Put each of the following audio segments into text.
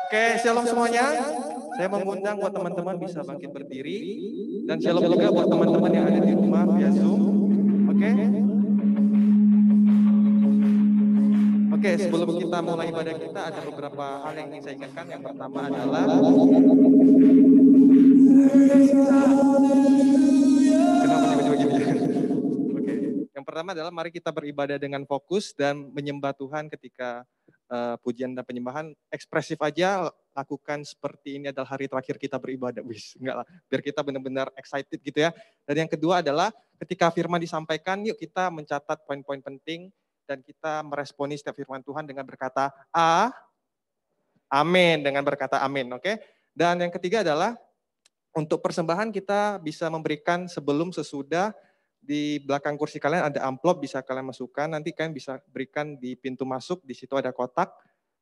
Oke, shalom semuanya. Saya mengundang buat teman-teman bisa bangkit berdiri. Dan shalom juga buat teman-teman yang ada di rumah via Zoom. Oke. Oke, sebelum kita mulai ibadah kita ada beberapa hal yang ingin saya ingatkan. Yang pertama adalah kenapa tiba-tiba gini ya? Oke. Yang pertama adalah mari kita beribadah dengan fokus dan menyembah Tuhan ketika pujian dan penyembahan ekspresif aja, lakukan seperti ini adalah hari terakhir kita beribadah. Enggak lah, biar kita benar-benar excited gitu ya. Dan yang kedua adalah ketika firman disampaikan, yuk kita mencatat poin-poin penting dan kita meresponi setiap firman Tuhan dengan berkata amin, dengan berkata amin, oke? Dan yang ketiga adalah untuk persembahan kita bisa memberikan sebelum sesudah. Di belakang kursi kalian ada amplop, bisa kalian masukkan, nanti kalian bisa berikan di pintu masuk, di situ ada kotak,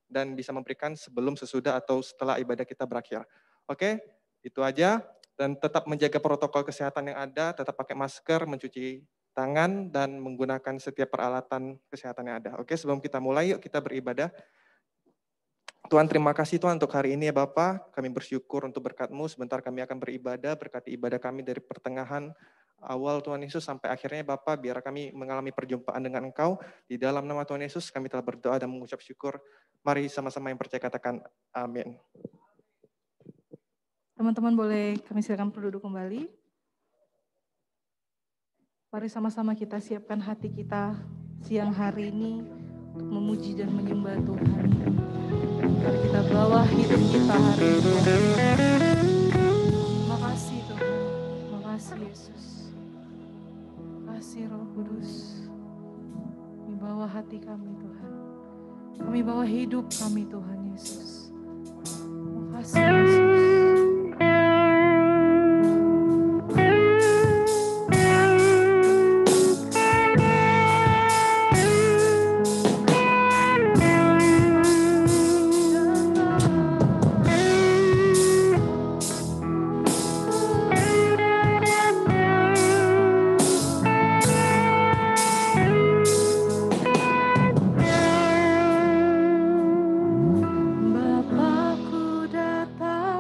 dan bisa memberikan sebelum, sesudah, atau setelah ibadah kita berakhir. Oke, itu aja, dan tetap menjaga protokol kesehatan yang ada, tetap pakai masker, mencuci tangan, dan menggunakan setiap peralatan kesehatan yang ada. Oke, sebelum kita mulai, yuk kita beribadah. Tuhan, terima kasih Tuhan untuk hari ini ya Bapak, kami bersyukur untuk berkat-Mu, sebentar kami akan beribadah, berkati ibadah kami dari pertengahan awal Tuhan Yesus sampai akhirnya Bapak, biar kami mengalami perjumpaan dengan Engkau, di dalam nama Tuhan Yesus kami telah berdoa dan mengucap syukur, mari sama-sama yang percaya katakan amin. Teman-teman boleh kami silakan berduduk kembali. Mari sama-sama kita siapkan hati kita siang hari ini untuk memuji dan menyembah Tuhan. Mari kita bawa hidup kita hari ini. Terima kasih Tuhan, terima kasih Yesus. Terima kasih Roh Kudus. Kami bawa hati kami Tuhan. Kami bawa hidup kami Tuhan Yesus. Terima kasih Yesus. Bapakku datang.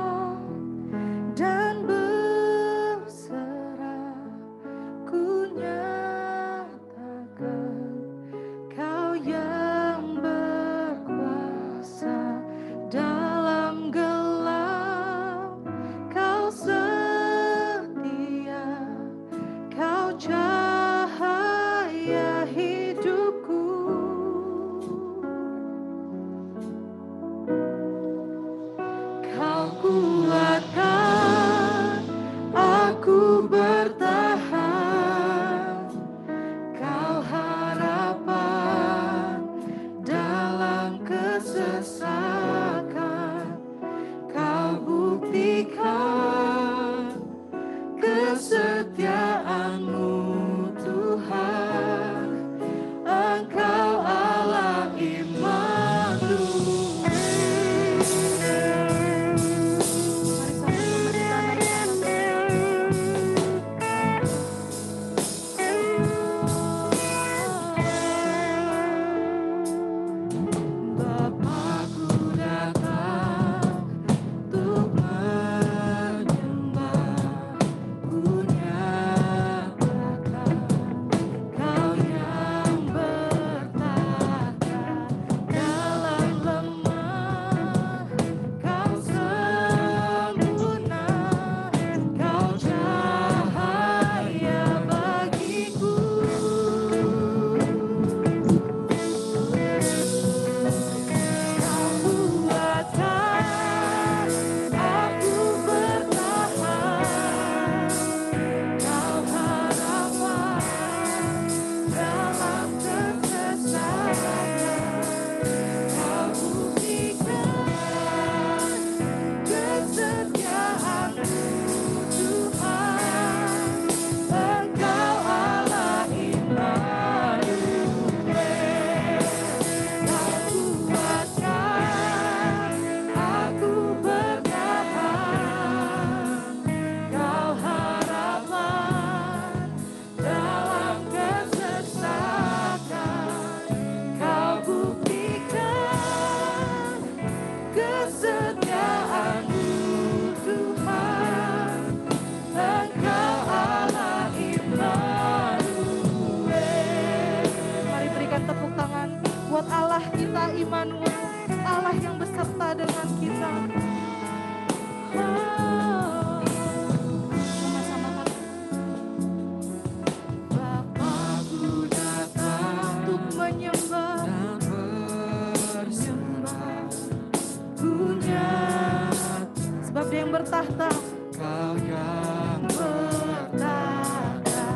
bertahta. Kau yang bertahta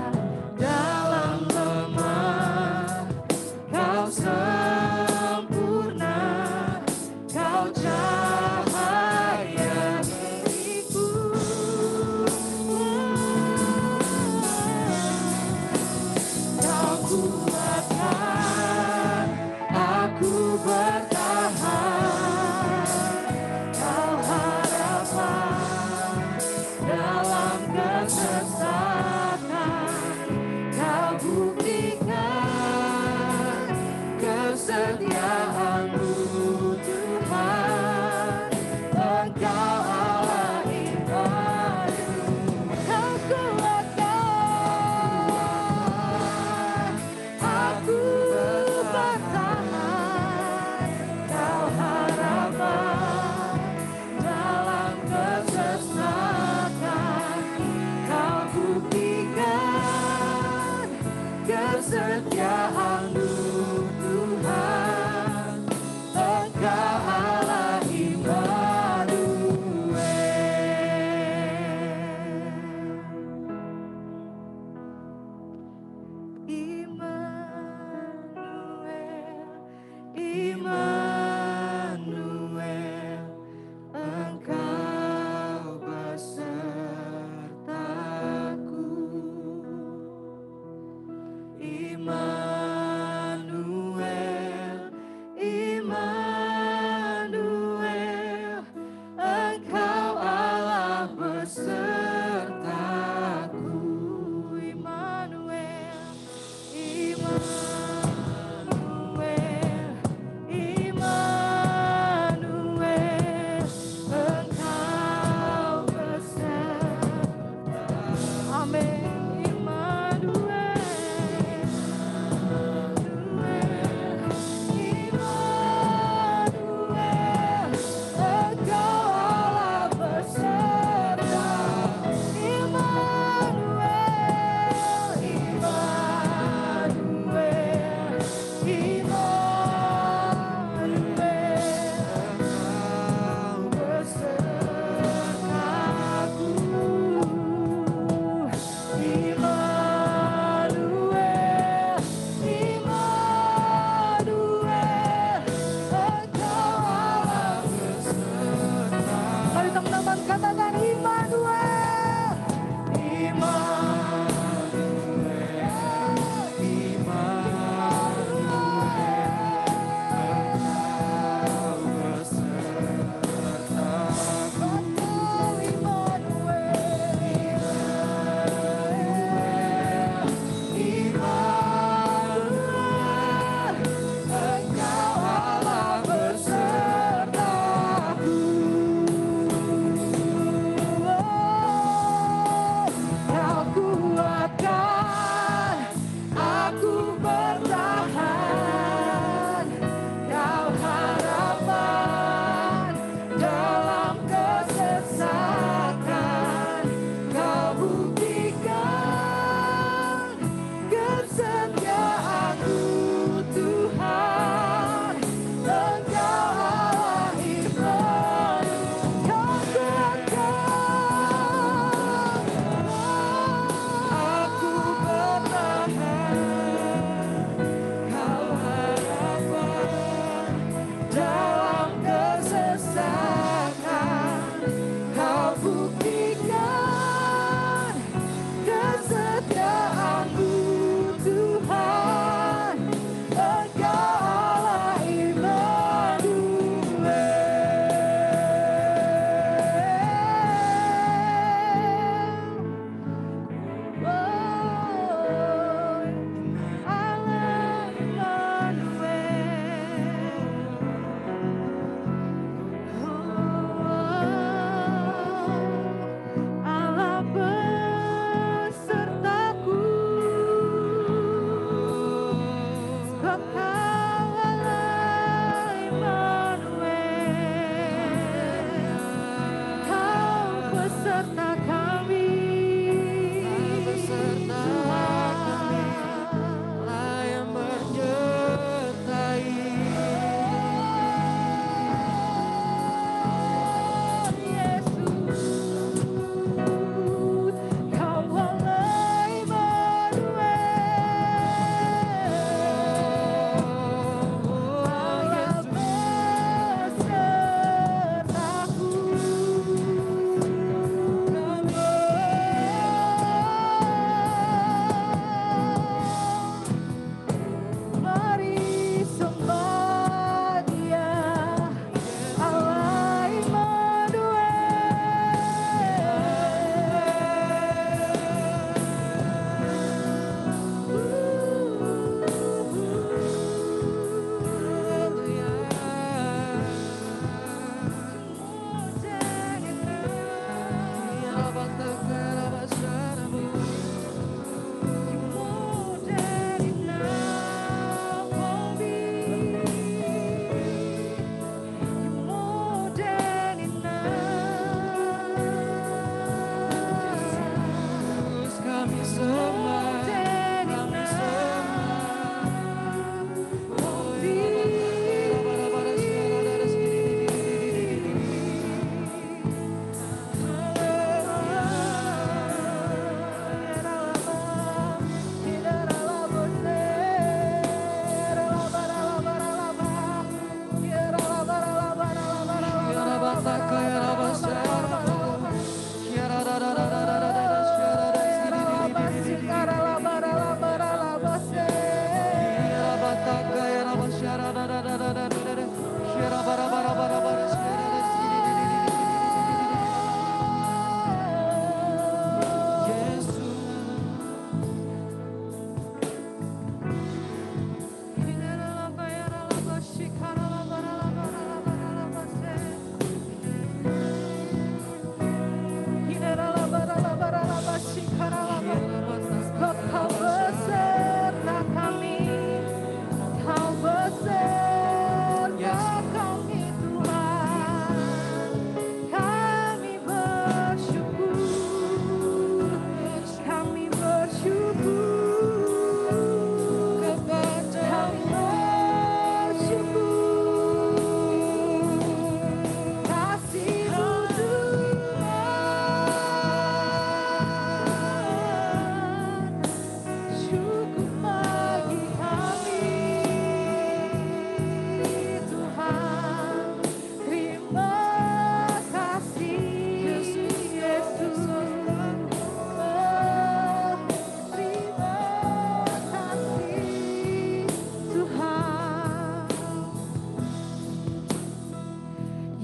dalam lemah, Kau sempurna, Kau cahaya beriku. Kau kuatkan aku bertahan, Kau harapan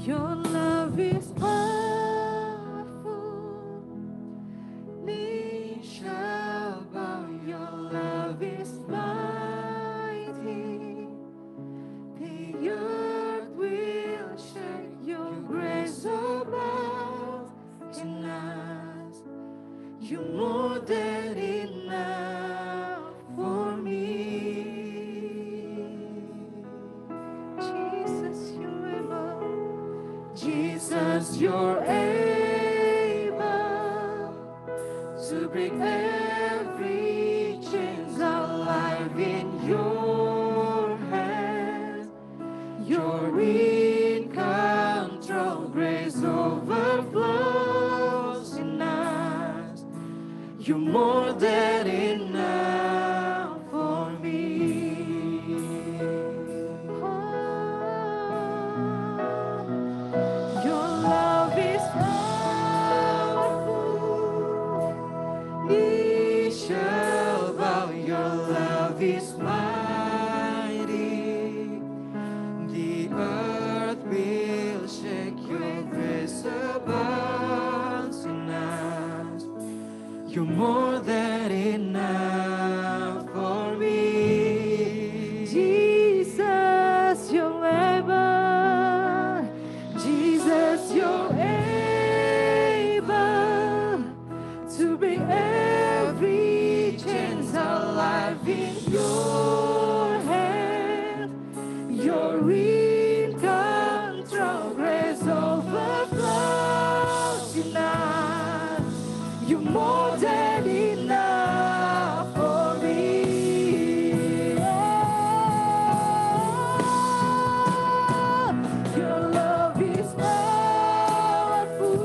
Your love is powerful. Knee shall bow. Your love is mighty. The earth will shake. Your grace abounds in us. You're more than enough for me. Jesus, you're able. Jesus, you're able to break every chains alive in your hands. You're in control, grace overflows in us. You're more than enough for me. Your love is powerful. Knee shall bow. Your love is mighty. The earth will shake. Your grace abounds in us. You're more than enough for me. Jesus, you're able. Jesus, you're able to bring every chains alive in your hand. You're in control, grace overflows in us. You're more than enough for me. Your love is powerful.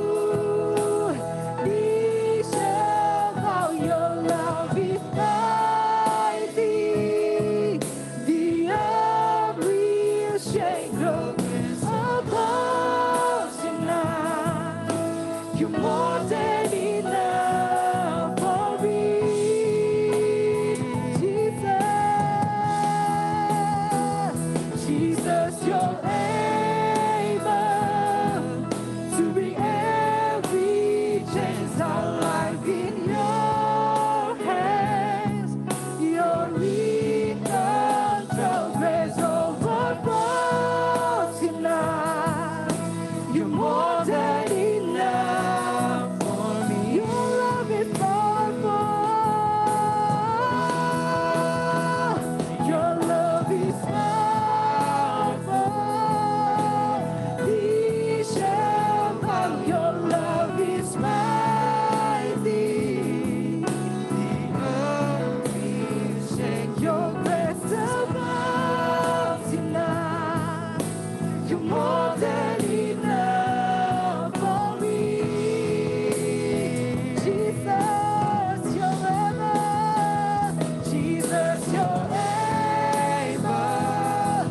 Knee shall bow. Your love is mighty. The earth will shake. Your grace abounds in us. You're more than enough for me. Jesus, Jesus, you're able to bring every chains alive in your hands. You're in control, grace overflows in us. You're more than enough for me. Your love is powerful. Your love is powerful. He shall bow. Your love is mighty. The earth will shake. Your grace abounds in us. You're more than enough for me. Jesus, you're able. Jesus, you're able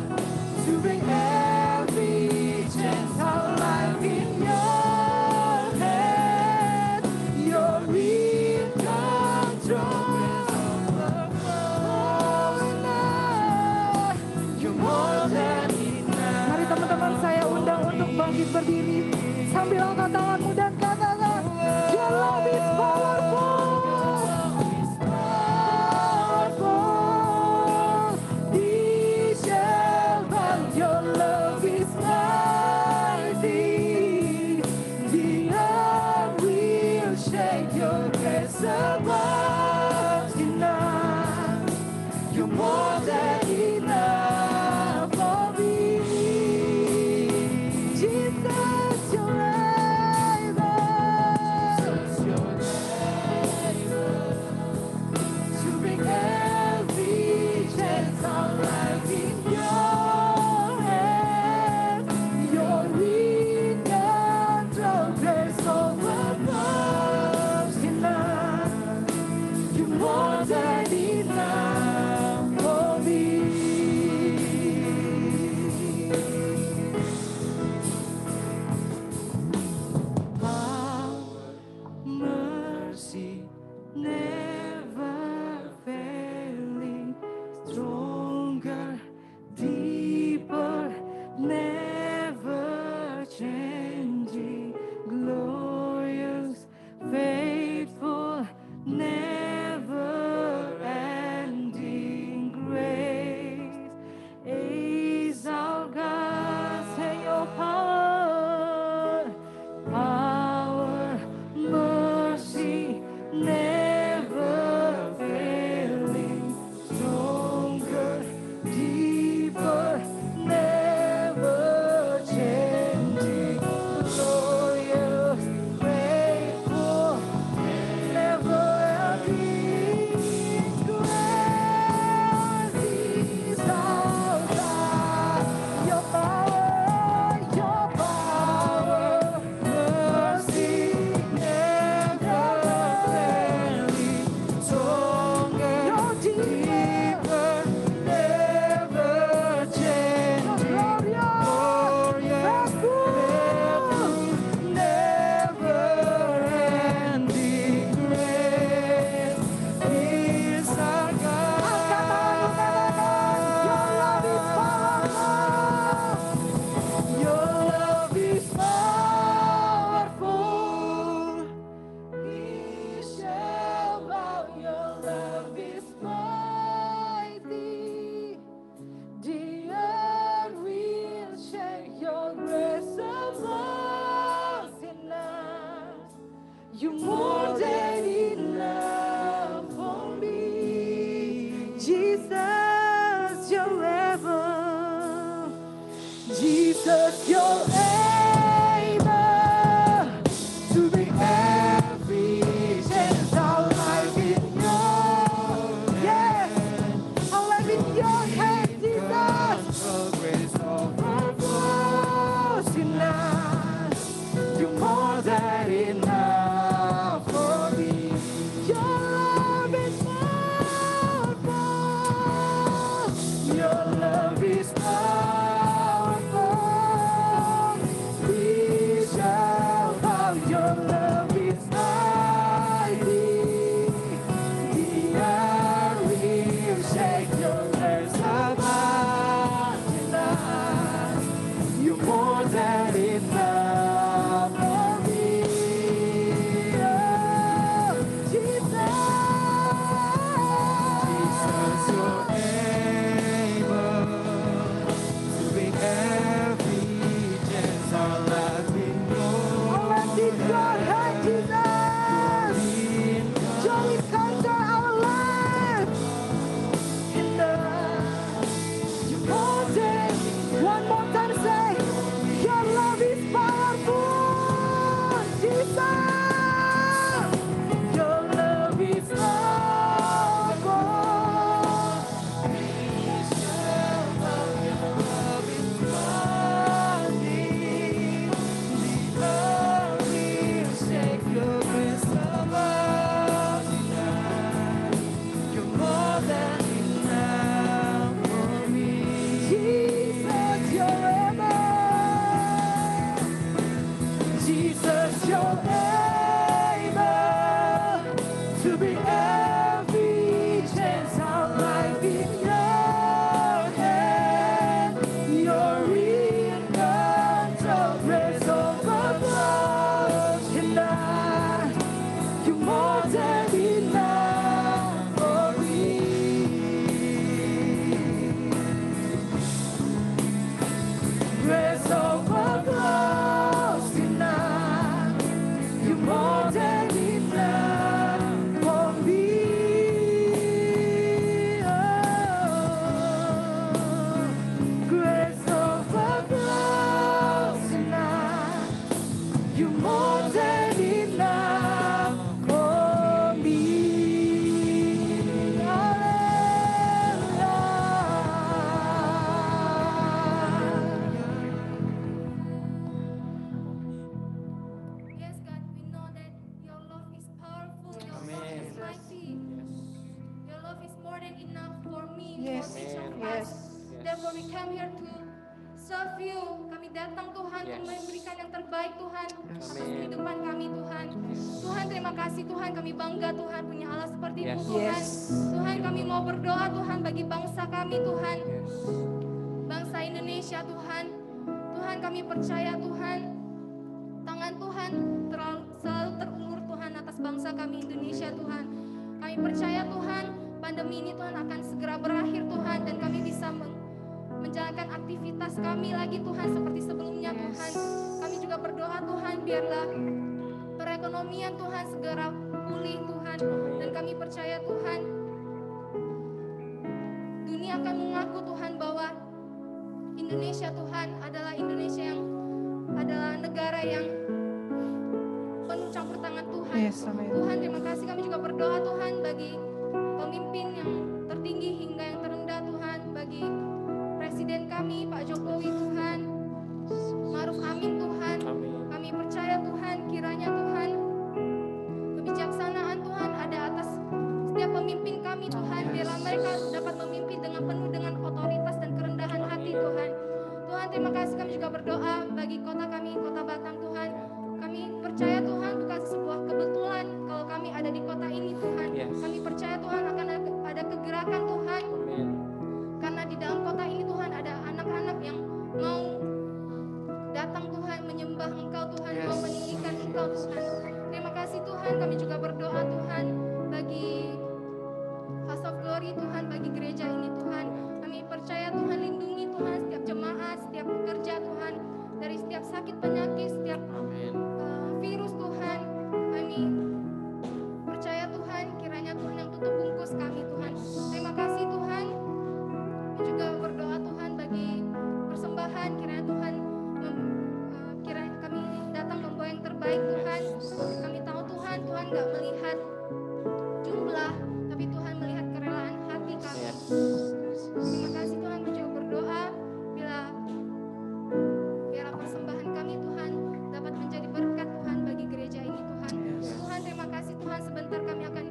to bring every chains alive in your hand. You're in control. You're more than enough. Mari teman-teman saya undang untuk bangkit berdiri sambil angkat tanganmu dan katakan, Your love is powerful. He shall bow. Your love is mighty. The earth will shake. Your grace abounds in us. You're more than enough for me. Jesus, you're able. Jesus, you're able to bring every chance our life in your, yes, our life in your hands, Jesus. Grace Overflows in us, you're more than enough for me. Your love is powerful. Your love is powerful. We shall bow. Your love is mighty. The earth will shake. Your grace above in us. You're more than enough for me. Oh, Jesus. Jesus, you're able to bring every chance our life in Our life in your hand, Jesus. Joy is conquer our life. In us, you more than. One more time, say, your love is powerful, Jesus. Your love is powerful. Jesus, you're able. Jesus, you're able to bring every chance our life in your hand. You're in control, grace overflows in us. You're more than enough for me. Grace overflows in us. You're more than enough for me. Oh, grace overflows in us. You're more than enough for me. Yes, God, we know that your love is powerful, your love is mighty. Your love is more than enough for me, Yes. for each of Yes. us. Therefore we come here to serve you. Kami datang Tuhan untuk memberikan yang terbaik Tuhan atas kehidupan kami Tuhan. Tuhan terima kasih Tuhan, kami bangga Tuhan punya Allah seperti-Mu Tuhan. Tuhan kami mau berdoa Tuhan bagi bangsa kami Tuhan. Bangsa Indonesia Tuhan. Tuhan kami percaya Tuhan, tangan Tuhan selalu terulur Tuhan atas bangsa kami Indonesia Tuhan. Kami percaya Tuhan, pandemi ini Tuhan akan segera berakhir Tuhan, dan kami bisa menjalankan aktivitas kami lagi Tuhan seperti sebelumnya Tuhan. Kami juga berdoa Tuhan, biarlah perekonomian Tuhan segera pulih Tuhan, dan kami percaya Tuhan, dunia akan mengaku Tuhan bahwa Indonesia Tuhan adalah Indonesia yang adalah negara yang penuh campur tangan Tuhan. Tuhan terima kasih, kami juga berdoa Tuhan bagi pemimpin yang tertinggi hingga yang terendah Tuhan, bagi Presiden kami Pak Jokowi Tuhan, Ma'ruf Amin Tuhan. Kami percaya Tuhan, kiranya Tuhan kebijaksanaan Tuhan ada atas setiap pemimpin kami Tuhan, biarlah mereka dapat memimpin dengan penuh dengan otoritas dan kerendahan hati Tuhan. Tuhan terima kasih, kami juga berdoa bagi kota kami, kota Batang Tuhan. Kami percaya Tuhan bukan sebuah kebetulan kalau kami ada di kota ini Tuhan. Kami percaya Tuhan akan ada kegerakan Tuhan. Karena di dalam kota ini Tuhan ada anak-anak yang mau datang Tuhan, menyembah Engkau Tuhan, mau meninggikan Engkau Tuhan. Terima kasih Tuhan, kami juga berdoa Tuhan bagi House of Glory Tuhan, bagi gereja ini Tuhan. Kami percaya Tuhan, lindungi Tuhan setiap jemaat, setiap pekerja Tuhan, dari setiap sakit penyakit, setiap virus Tuhan. Kami percaya Tuhan, kiranya Tuhan yang tutup bungkus kami Tuhan. Terima kasih Tuhan. Kami juga berdoa Tuhan bagi persembahan, kiranya Tuhan nggak melihat jumlah, tapi Tuhan melihat kerelaan hati kami. Terima kasih Tuhan, kami juga berdoa biarlah persembahan kami Tuhan dapat menjadi berkat Tuhan bagi gereja ini Tuhan. Tuhan terima kasih Tuhan, sebentar kami akan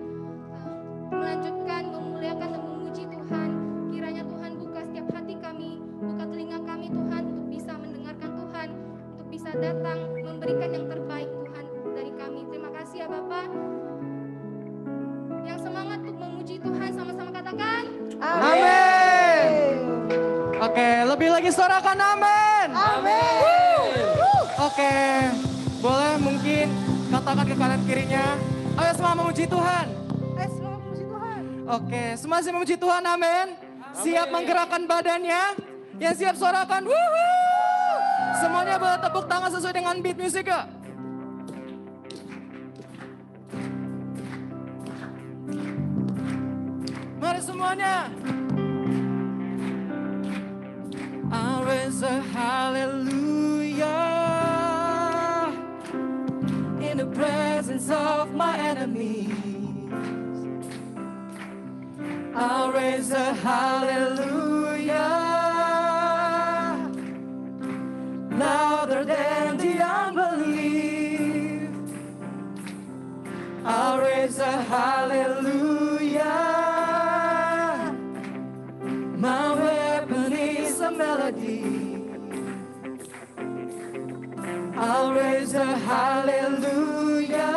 melanjutkan memuliakan dan memuji Tuhan. Kiranya Tuhan buka setiap hati kami, buka telinga kami Tuhan untuk bisa mendengarkan Tuhan, untuk bisa datang memberikan yang terbaik Tuhan dari kami. Terima kasih ya Bapak. Yang semangat untuk memuji Tuhan sama-sama katakan Amin. Oke, lebih lagi suarakan amin. Amin. Oke, boleh mungkin katakan ke kanan kirinya. Ayo semua memuji Tuhan. Semua puji Tuhan. Oke, semua sih memuji Tuhan, amin. Siap menggerakkan badannya. Yang siap suarakan, wuhuu. Semuanya boleh tepuk tangan sesuai dengan beat musik ya. Mari semuanya. I raise a hallelujah in the presence of my enemies. I raise a hallelujah louder than the unbelief. I raise a hallelujah. My weapon is a melody. I'll raise a hallelujah.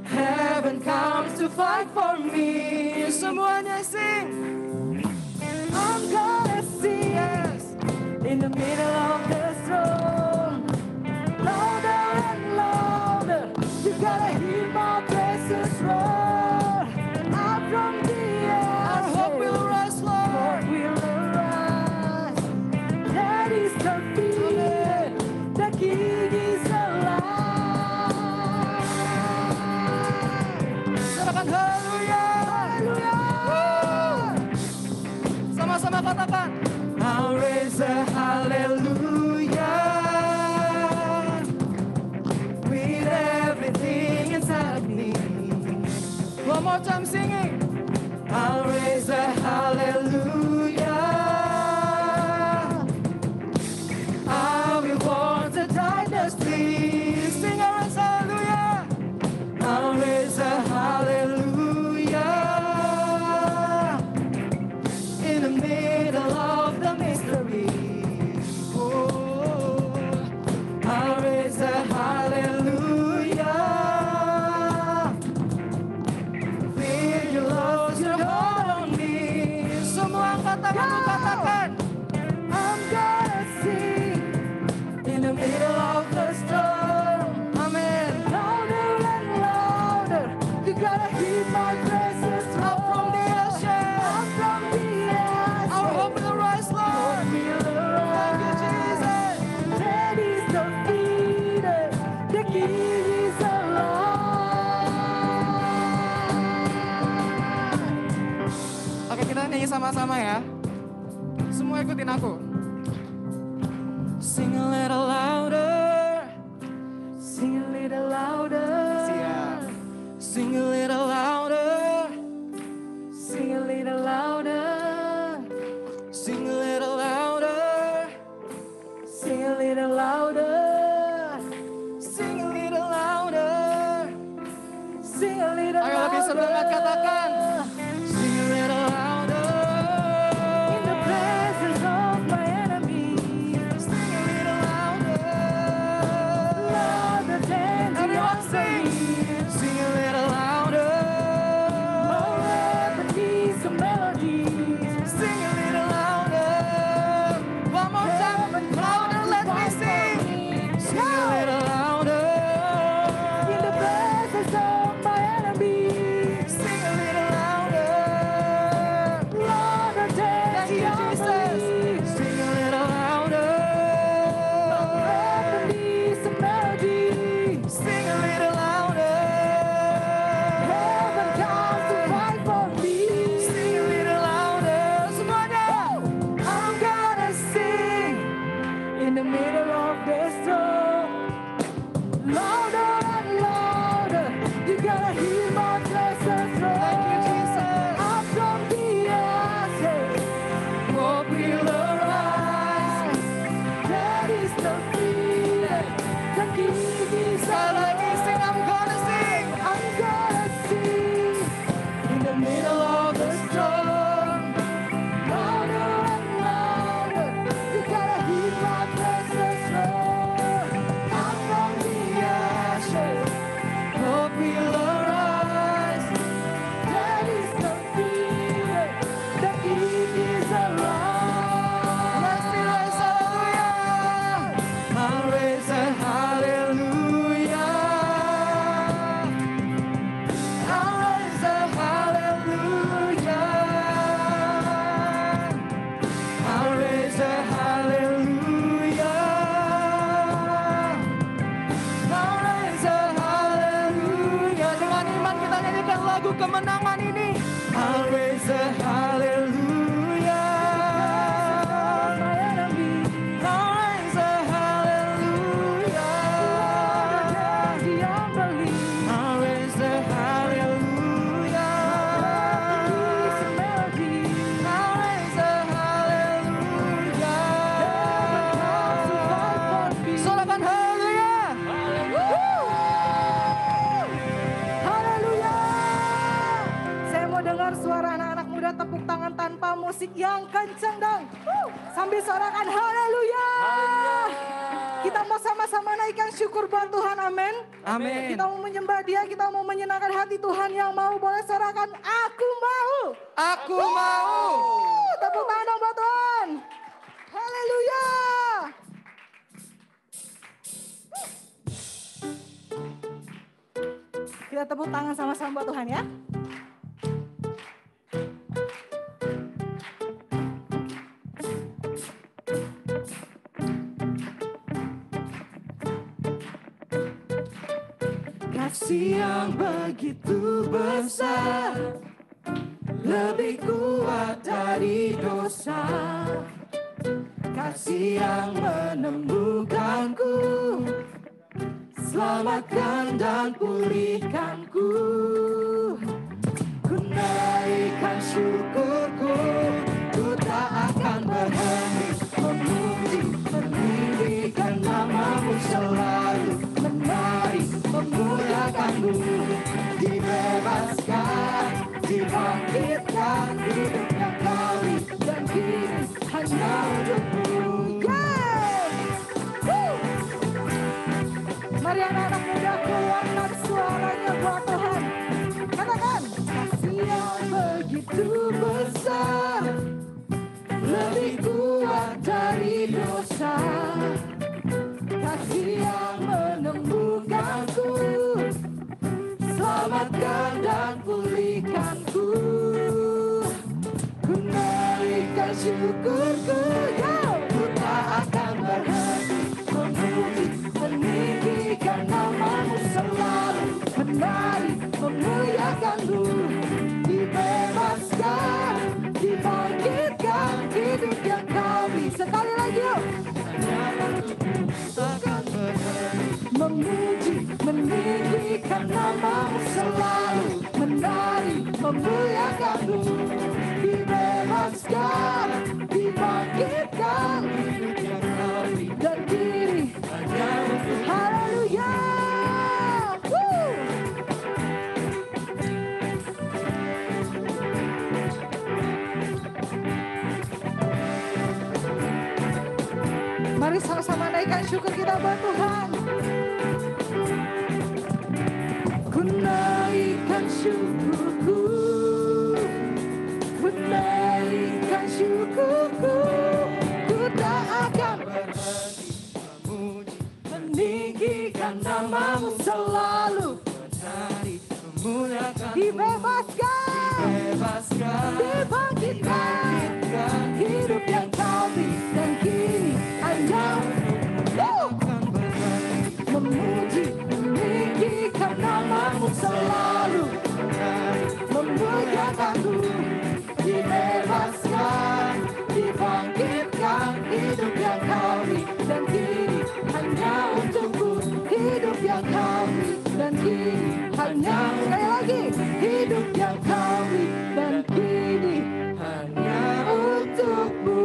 Heaven comes to fight for me. Semuanya sing. I'm gonna sing, yes, in the middle of the storm. Louder and louder, you gotta hear my praises roar. Out from the air, our hope will rise, Lord. Will arise. That is the feeling. The King is alive. Katakan haleluya, haleluya. Sama-sama katakan. I'll raise a hallelujah with everything inside of me. One more time singing. I'll raise a hallelujah. I will want the dynasty. Sing our raise hallelujah. I'll raise a hallelujah in the middle of the mystery. Oh, I'll raise a hallelujah. Feel your love, your hold on me. Semua katakan. I'm gonna sing in the middle of the storm. Amen. Louder and louder, you gotta hear my praises up from the ashes. Up from the ashes. Our hope will rise, Lord. Thank you, Jesus. Dead is defeated. The King is alive. Oke, kita nyanyi sama-sama ya. Semua ikutin aku. Sing a little louder. Sing a little louder. Siap. Sing a little louder. Sing a little louder. Sing a little louder. Sing a little louder. Sing a little louder. Sing a little louder. Ayo lebih semangat katakan. Sing a little louder. In the presence of my enemies. Sing a little louder. musik yang kencang dong. Sambil sorakan haleluya. Kita mau sama-sama naikkan syukur buat Tuhan, amin. Amin. Kita mau menyembah Dia, kita mau menyenangkan hati Tuhan. Yang mau boleh sorakan, aku mau. Aku mau. Tepuk tangan dong buat Tuhan. Haleluya. Kita tepuk tangan sama-sama buat Tuhan ya. Kasih yang begitu besar, lebih kuat dari dosa. Kasih yang menemukanku, selamatkan dan pulihkanku. Ku naikkan syukurku, ku tak akan berhenti memuji, meninggikan namamu selalu. Menari, memuliakanmu, dibebaskan, dibangkitkan, hidupnya kami dan kini hanya untukmu. Mari anak-anak muda keluarkan suaranya buat Tuhan. Katakan, Kasih yang begitu besar, lebih kuat dari dosa. Kasih yang menemukanku, selamatkan dan pulihkanku. Ku naikkan syukurku, ku tak akan berhenti memuji, meninggikan namamu selalu. Menari, memuliakanmu, dibebaskan, dibangkitkan, hidup yang kami. sekali lagi yuk. Takkan berhenti Memuji, meninggikan namamu selalu. Menari, memuliakanmu, dibebaskan, dibangkitkan, hidup yang kami dan kini hanya untuk haleluya. Woo! Mari sama-sama naikkan syukur kita buat Tuhan. Ku naikkan syukurku, ku naikkan syukurku, ku tak akan berhenti memuji, meninggikan namamu selalu. Menari, memuliakan, Dibebaskan, bebaskan, dibangkitkan, hidup yang kami dan kini hanya akan berhenti memuji, meninggikan namamu selalu. memuliakanmu, dibebaskan, dibangkitkan, hidup yang kami Dan kini hanya untukmu, hidup yang kami dan kini hanya sekali lagi, hidup yang kami dan kini hanya untukmu.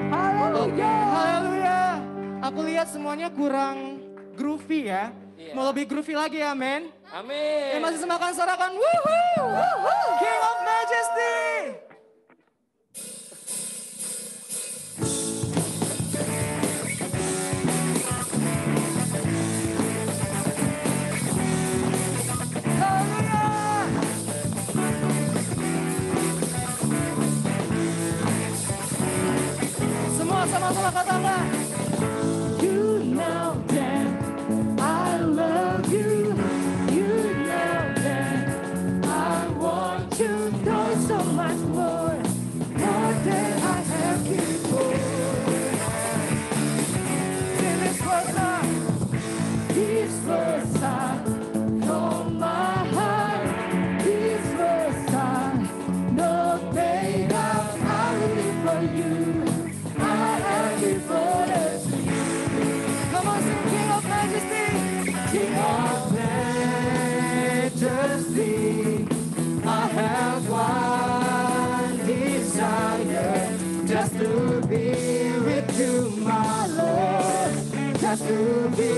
Haleluya. Haleluya. Aku lihat semuanya kurang groovy ya. Mau lebih groovy lagi, amin. Amin. Masih semakan sorakan. Woohoo! King of Majesty. Semua sama-sama katakan. You know that I love you. You know that I want to know so much more than I have before. This was time from my heart. This was time, no pain I live for you. I am devoted to you. Come on, sing King of Majesty. King of Majesty, I have one desire, just to be with you, my Lord. Just to be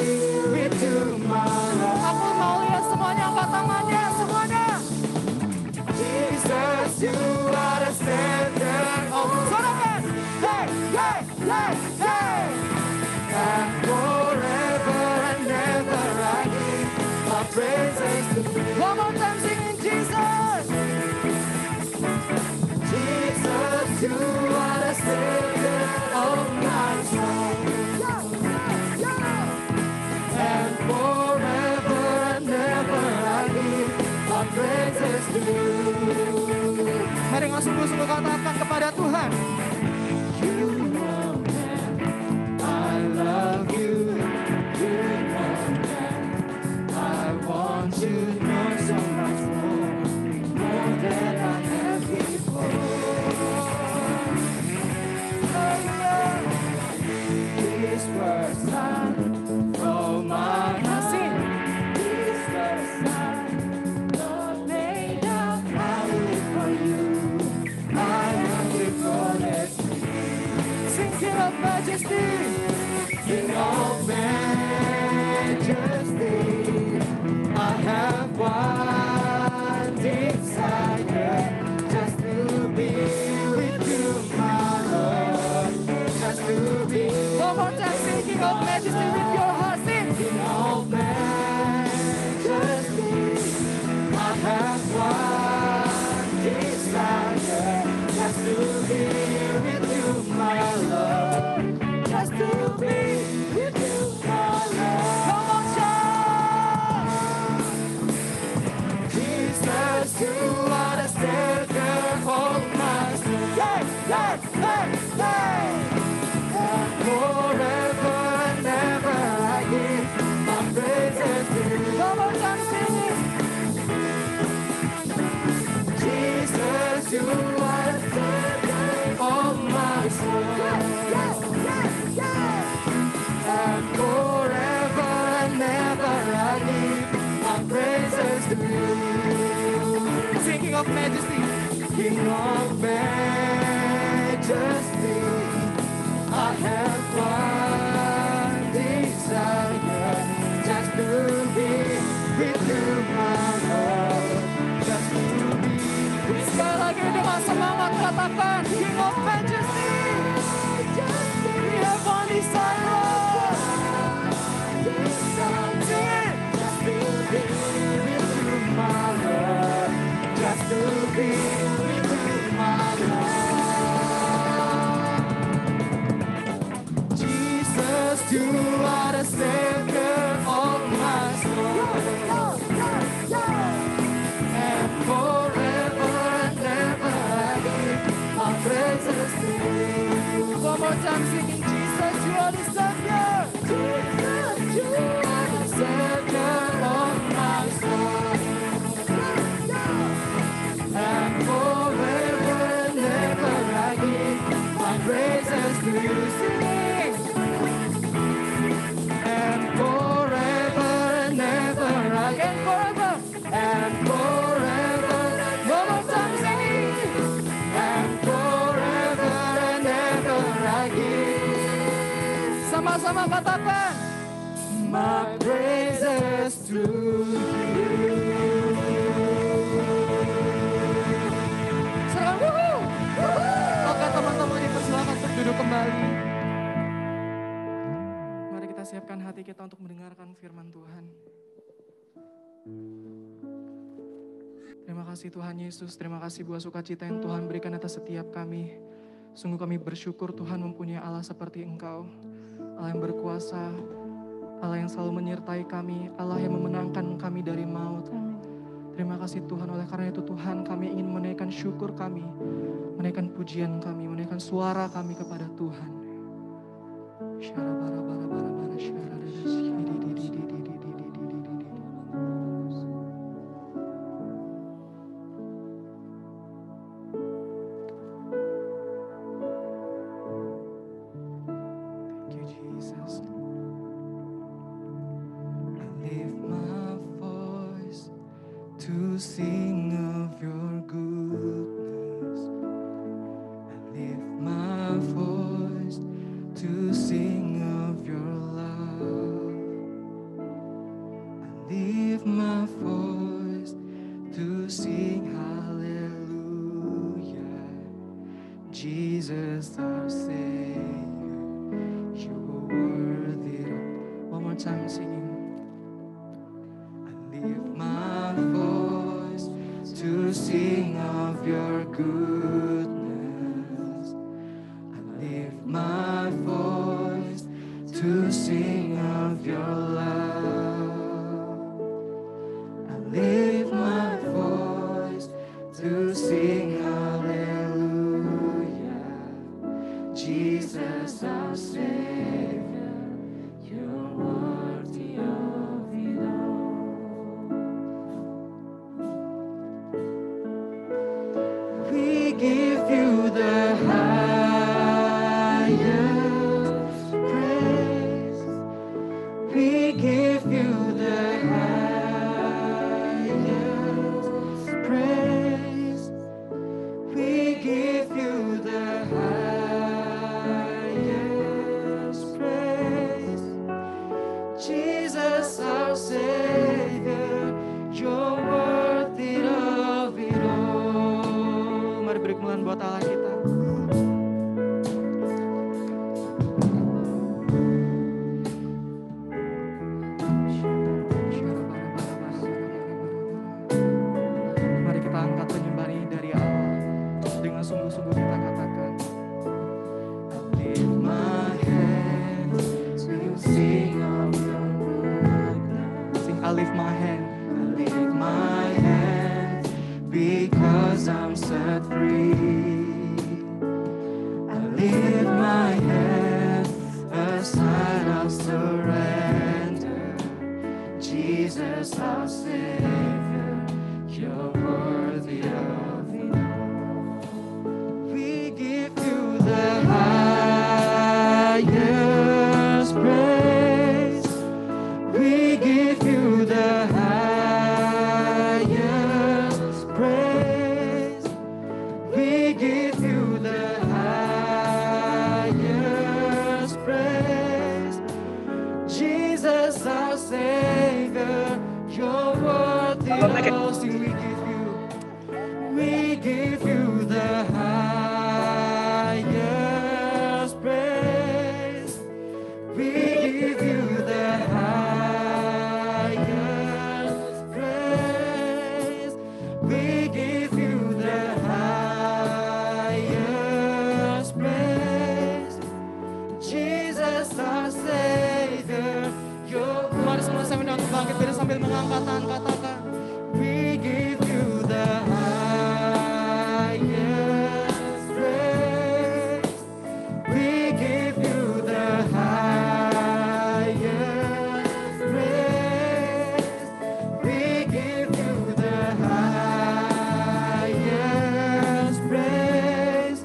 with you, my Lord. Aku mau lihat semuanya angkat tangannya, semuanya. This yes, yes. And forever and ever I give my praises to you. One more time singing Jesus. Jesus, you are the Savior of my soul. And forever and ever I give my praises to you. Mari dengan sungguh-sungguh katakan kepada Tuhan. You know that I love you. You know that I want you to know so much more than I have before. These words I from my heart. These words I Lord made up. I live for you. I am victorious. Sing King of Majesty. King of Majesty. I have one desire, just to be with you, my Lord. Just to be. One more time, sing King of Majesty with your heart. Sing King of Majesty. I have one desire, just to be with you, my Lord. Just to be with you, my Lord. Come on, shout! Jesus, you are the Savior of my soul. Yes, yes, yes, yes. And forever and ever I give my praises to you. Come on, time singing. Jesus, you are the Savior of my soul. Yes, yes, yes, yes. And forever and ever I give my praises to you. Sing King of Majesty. King of Majesty. I have one desire, just to be with you, my Lord. Just to be. Sekali lagi dengan semangat katakan King of Majesty. We have one desire. Sing it. Just to be with you, my Lord. Just to be with you, my Lord. Jesus, you are the Savior of my soul. And forever and ever I give my praises to you. One more time singing, Jesus, you are the Savior. Jesus, you are the Savior of my soul. And forever and ever I give my praises to you. Sing. And forever and ever again, forever and forever. One more time singing. And forever and ever I give. Sama-sama katakan. My praises to you. Serang, wuhu. Oke teman-teman dipersilakan untuk duduk kembali. Mari kita siapkan hati kita untuk mendengarkan firman Tuhan. Terima kasih Tuhan Yesus, terima kasih buah sukacita yang Tuhan berikan atas setiap kami. Sungguh kami bersyukur Tuhan mempunyai Allah seperti Engkau. Allah yang berkuasa, Allah yang selalu menyertai kami, Allah yang memenangkan kami dari maut. Terima kasih Tuhan, oleh karena itu Tuhan kami ingin menaikkan syukur kami, menaikkan pujian kami, menaikkan suara kami kepada Tuhan. Sing of your goodness. I lift my voice to sing of your love. I lift my voice to sing hallelujah. Jesus our Savior. worthy of. One more time singing. I lift my voice to sing of your goodness. I lift my voice to sing of your love. I lift my voice to sing hallelujah. Jesus our Savior, you're worthy of it all. We give you the highest praise. We give you the highest praise. We give you the highest praise. Jesus our Savior, you're worthy of it all. Mari beri kemuliaan buat Allah kita. Mari kita angkat penyembahan ini dari Allah. Dengan sungguh-sungguh kita katakan, I lift my hands to sing of your goodness. Sing, I lift my hand. I lift my hands because I'm set free. I lift my hands, a sign of surrender. Jesus our Savior, you're worthy of it all. We give you the highest praise. We give you the highest praise. We give you the highest praise. Jesus our Savior, you're worthy of all. Sing, we give you the highest praise. We give you the highest praise. We give you the highest praise. Jesus our Savior, you're. Mari semua saya undang untuk bangkit berdiri sambil mengangkat tangan, katakan, we give you the highest praise. We give you the highest praise. We give you the highest praise.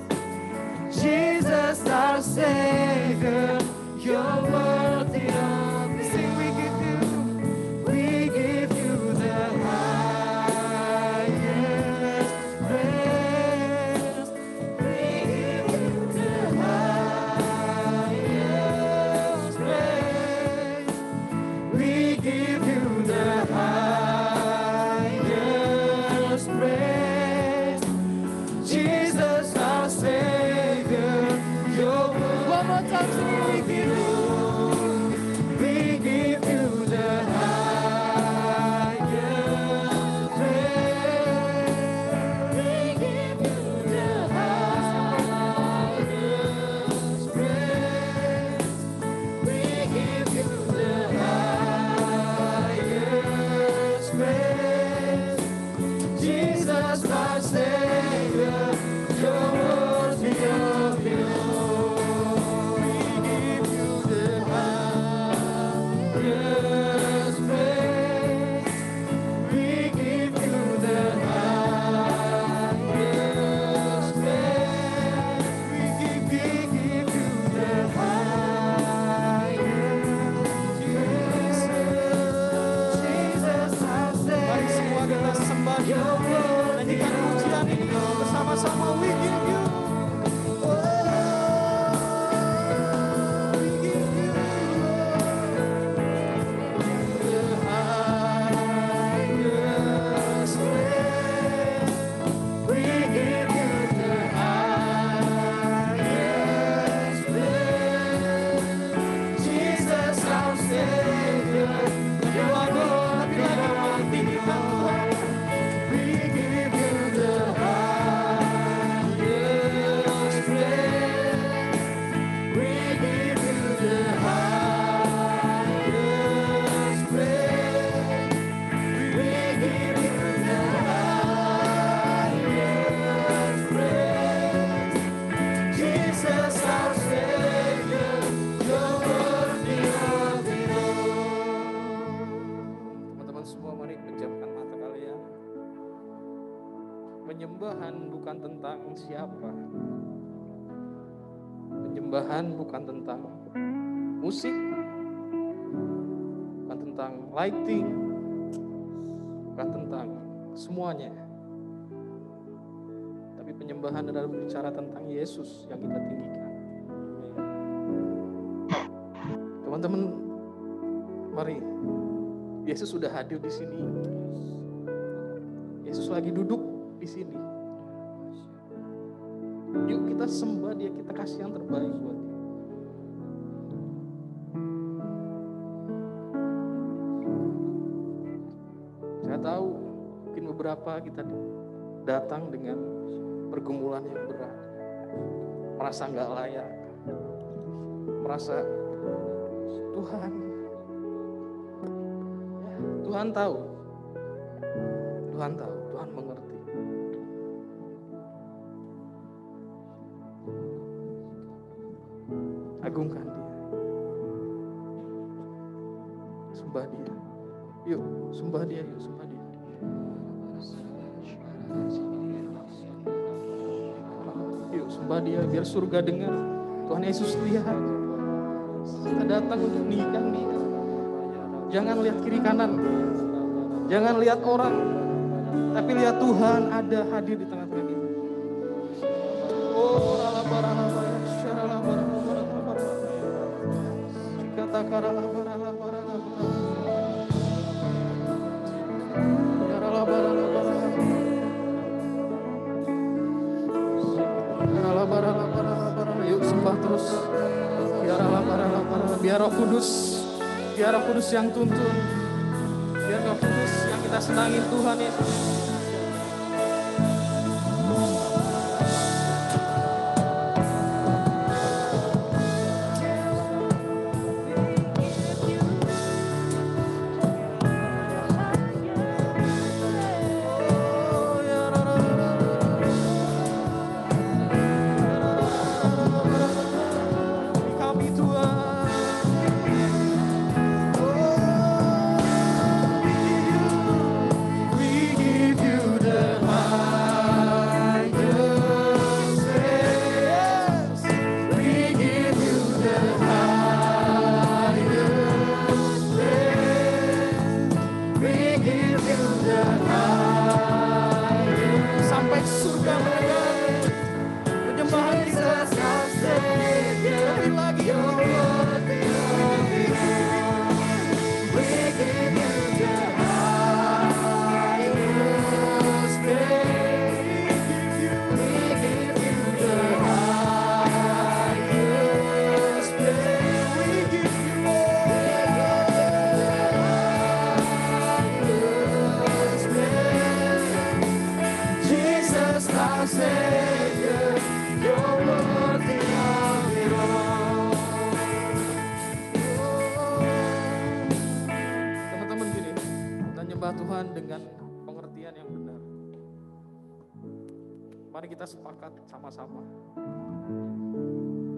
Jesus our Savior, you're worthy of it. Sing, we give you the highest praise. We give you the highest praise. We give you the highest praise. Jesus our Savior, you're one more time, we give you. Jesus our Savior, you're worthy of it all. Teman-teman semua, mari pejamkan mata kalian. Penyembahan bukan tentang siapa. Penyembahan bukan tentang musik, bukan tentang lighting, bukan tentang semuanya. Tapi penyembahan adalah bicara tentang Yesus yang kita tinggikan. Teman-teman, mari. Yesus sudah hadir di sini. Yesus lagi duduk di sini. Yuk kita sembah dia, kita kasih yang terbaik buat dia. Saya tahu mungkin beberapa kita datang dengan pergumulan yang berat, merasa nggak layak, merasa Tuhan, ya, Tuhan tahu, Tuhan mengerti. Agungkan dia, sembah dia, yuk sembah dia, yuk sembah dia. Yuk sembah dia, biar surga dengar. Tuhan Yesus lihat, kita datang untuk meninggikan dia. Jangan lihat kiri kanan, jangan lihat orang, tapi lihat Tuhan ada hadir di tengah-tengah kita. Oh, yuk sembah terus. Biar Roh Kudus yang tuntun, biar Roh Kudus yang kita senangin Tuhan Yesus. Tuhan dengan pengertian yang benar. Mari kita sepakat sama-sama.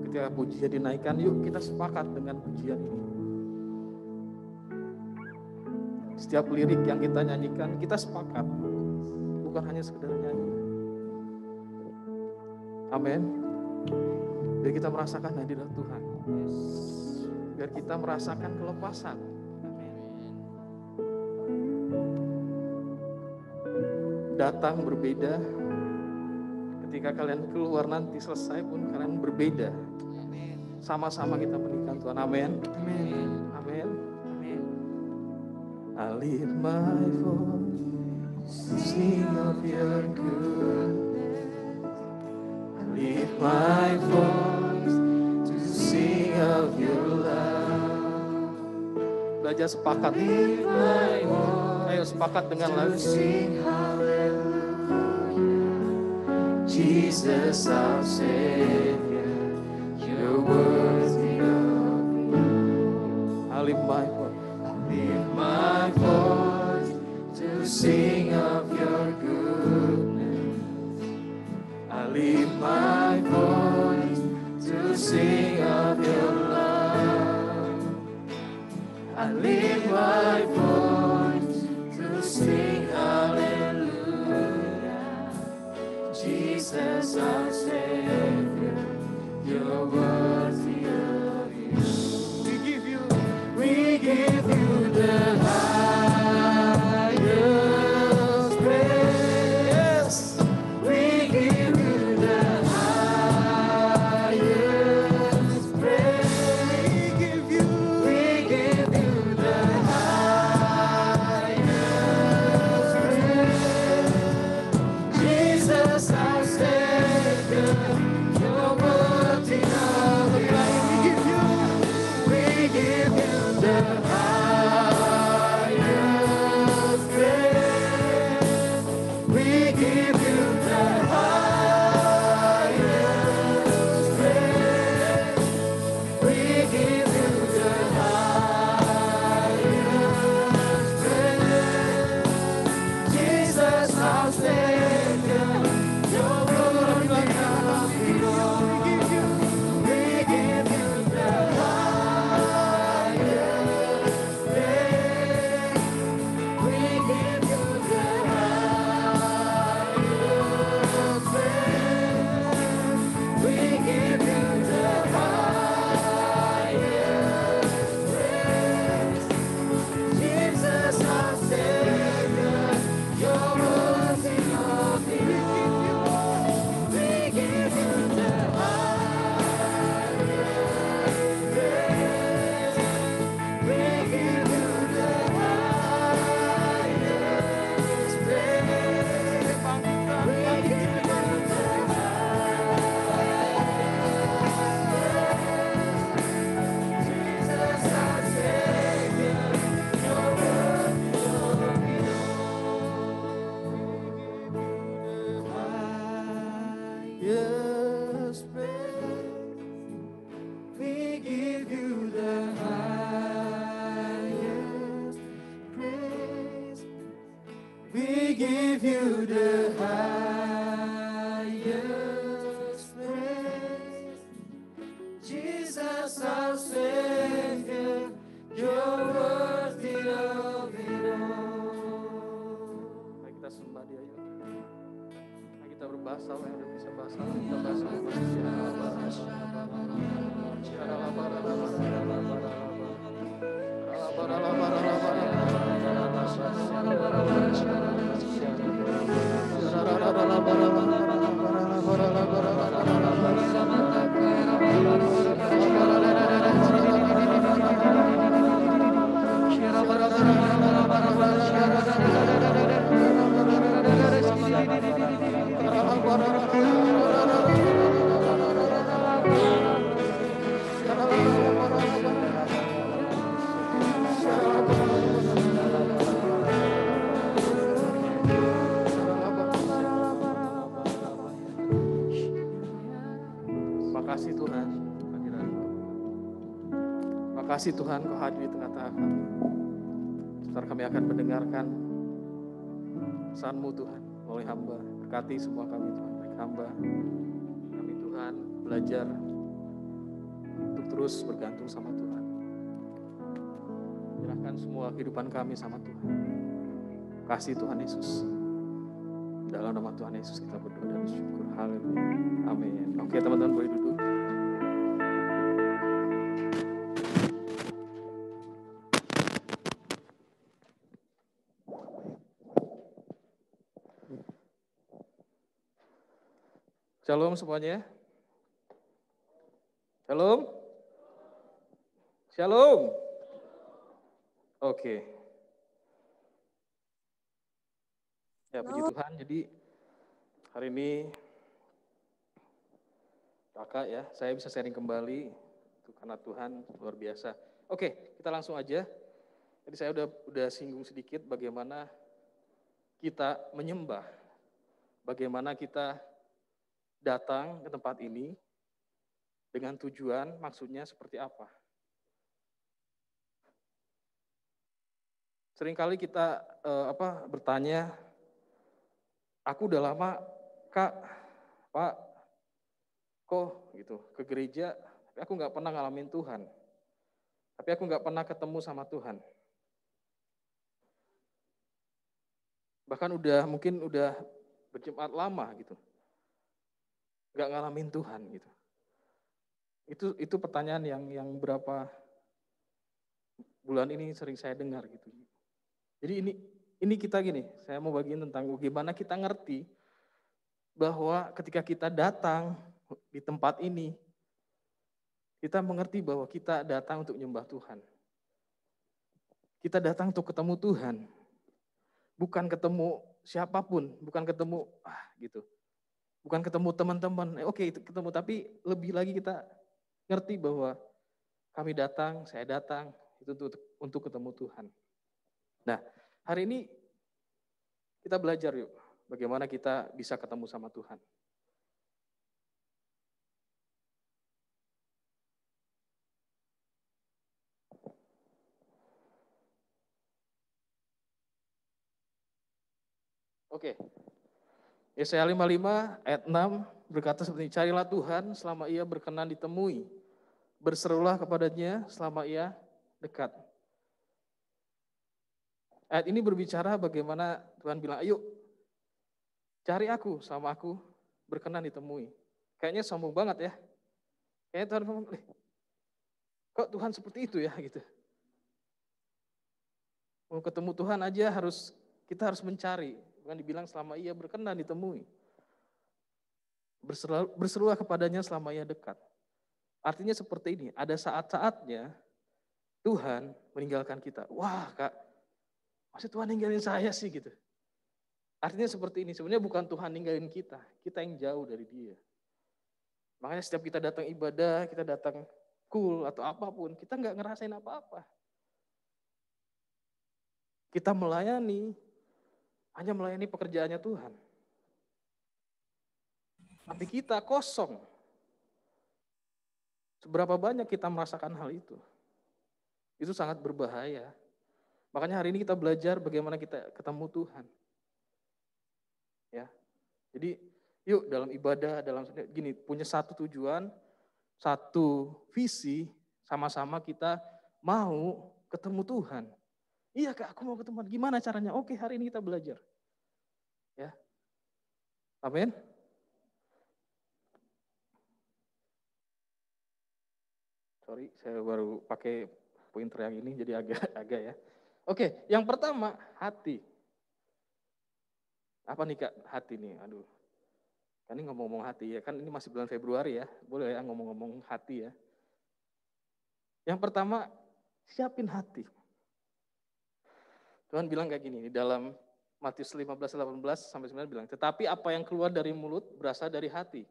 Ketika pujian dinaikkan, yuk kita sepakat dengan pujian ini. Setiap lirik yang kita nyanyikan, kita sepakat. Bukan hanya sekedar nyanyi. Amin. Biar kita merasakan hadirat Tuhan. Biar kita merasakan kelepasan. Datang berbeda, ketika kalian keluar nanti selesai pun kalian berbeda. Sama-sama kita meninggikan Tuhan. Amin. Amin. Amin. Amin. I lift my voice, sing of your goodness. I lift my voice to sing of your love. Belajar sepakat. Ayo sepakat dengan lagu. Jesus our Savior, you're worthy of it all. I lift my voice to sing of your goodness. I lift my voice to sing of your love. I lift my voice to sing hallelujah. Jesus our Savior, you're worthy of it. We give you the highest praise. We give you the highest praise. We give you the highest praise. Jesus our Savior, you're worthy of the praise. We give you the highest praise. We give you the highest praise. We give you the highest praise. Jesus our Savior, you're worthy of it all. We give you the highest praise. We give you the highest praise. We give you the highest praise. Jesus our Savior, you're worthy of it all. We give you the highest praise. We give you the highest praise. We give you the Jesus our Savior, you're worthy of it highest praise. We give you the highest praise. We give you the highest praise. Jesus our Savior, you're worthy of it all. Mari kita sembah Dia yuk. Mari kita berbahasa, yang udah bisa bahasa, kita bahasa. Makasih Tuhan, makasih Tuhan Kau hadir di tengah-tengah kami. Sebentar kami akan mendengarkan pesan-Mu Tuhan melalui hamba. Berkati semua kami Tuhan, baik hamba kami Tuhan belajar untuk terus bergantung sama Tuhan. Serahkan semua kehidupan kami sama Tuhan. Kasih Tuhan Yesus. Dalam nama Tuhan Yesus kita berdoa dan bersyukur. Haleluya. Amin. Oke teman-teman boleh duduk. Shalom semuanya. Shalom. Shalom. Oke. Ya puji Tuhan. Jadi hari ini kakak ya, saya bisa sharing kembali itu karena Tuhan luar biasa. Oke, kita langsung aja. Jadi saya udah singgung sedikit bagaimana kita menyembah, bagaimana kita datang ke tempat ini dengan tujuan, maksudnya seperti apa. Seringkali kita bertanya, aku udah lama Kak, Pak, kok gitu ke gereja tapi aku nggak pernah ngalamin Tuhan. Tapi aku nggak pernah ketemu sama Tuhan. Bahkan mungkin udah berjemaat lama gitu. Nggak ngalamin Tuhan gitu. Itu pertanyaan yang berapa bulan ini sering saya dengar gitu. Jadi ini kita gini, saya mau bagiin tentang bagaimana kita ngerti bahwa ketika kita datang di tempat ini, kita mengerti bahwa kita datang untuk menyembah Tuhan. Kita datang untuk ketemu Tuhan. Bukan ketemu siapapun, bukan ketemu gitu. Bukan ketemu teman-teman. Oke, itu ketemu, tapi lebih lagi kita ngerti bahwa kami datang, saya datang itu untuk ketemu Tuhan. Nah, hari ini kita belajar yuk bagaimana kita bisa ketemu sama Tuhan. Oke. Yesaya 55 ayat 6 berkata seperti ini, carilah Tuhan selama ia berkenan ditemui. Berserulah kepadanya selama ia dekat. Ayat ini berbicara bagaimana Tuhan bilang, ayo cari aku selama aku berkenan ditemui. Kayaknya sombong banget ya. Kayaknya Tuhan ngomong, kok Tuhan seperti itu ya gitu. Mau ketemu Tuhan aja kita harus mencari. Bukan dibilang selama ia berkenan ditemui. Berserulah kepadanya selama ia dekat. Artinya seperti ini, ada saat-saatnya Tuhan meninggalkan kita. Wah Kak, maksud Tuhan ninggalin saya sih gitu. Artinya seperti ini, sebenarnya bukan Tuhan ninggalin kita yang jauh dari Dia. Makanya setiap kita datang ibadah, kita datang cool atau apapun, kita nggak ngerasain apa-apa. Kita hanya melayani pekerjaannya Tuhan. Tapi kita kosong. Seberapa banyak kita merasakan hal itu? Itu sangat berbahaya. Makanya hari ini kita belajar bagaimana kita ketemu Tuhan. Ya. Jadi yuk dalam ibadah, gini, punya satu tujuan, satu visi, sama-sama kita mau ketemu Tuhan. Iya Kak, aku mau ketemu. Gimana caranya? Oke, hari ini kita belajar. Ya. Amin. Sorry, saya baru pakai pointer yang ini jadi agak ya. Oke, yang pertama hati. Apa nih Kak hati nih? Aduh, kan ini ngomong-ngomong hati ya. Kan ini masih bulan Februari ya. Boleh ya ngomong-ngomong hati ya. Yang pertama, siapin hati. Tuhan bilang kayak gini di dalam Matius 15:18-19 bilang, tetapi apa yang keluar dari mulut berasal dari hati.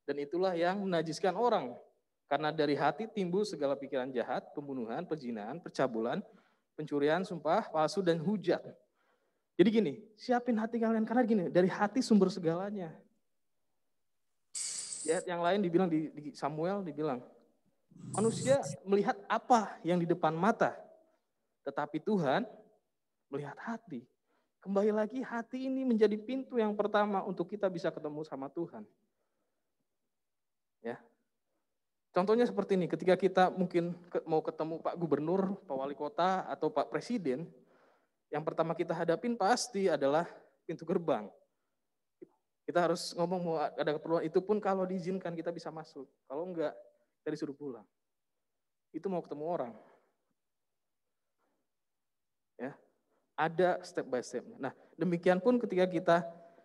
Dan itulah yang menajiskan orang. Karena dari hati timbul segala pikiran jahat, pembunuhan, perzinahan, percabulan, pencurian, sumpah, palsu, dan hujat. Jadi gini, siapin hati kalian. Karena gini, dari hati sumber segalanya. Di ayat yang lain dibilang, di Samuel dibilang, manusia melihat apa yang di depan mata. Tetapi Tuhan melihat hati. Kembali lagi, hati ini menjadi pintu yang pertama untuk kita bisa ketemu sama Tuhan. Ya. Contohnya seperti ini, ketika kita mungkin mau ketemu Pak Gubernur, Pak Wali Kota, atau Pak Presiden, yang pertama kita hadapin pasti adalah pintu gerbang. Kita harus ngomong mau ada keperluan, itu pun kalau diizinkan kita bisa masuk. Kalau enggak, kita disuruh pulang. Itu mau ketemu orang. Ya, ada step by step. Nah, demikian pun ketika kita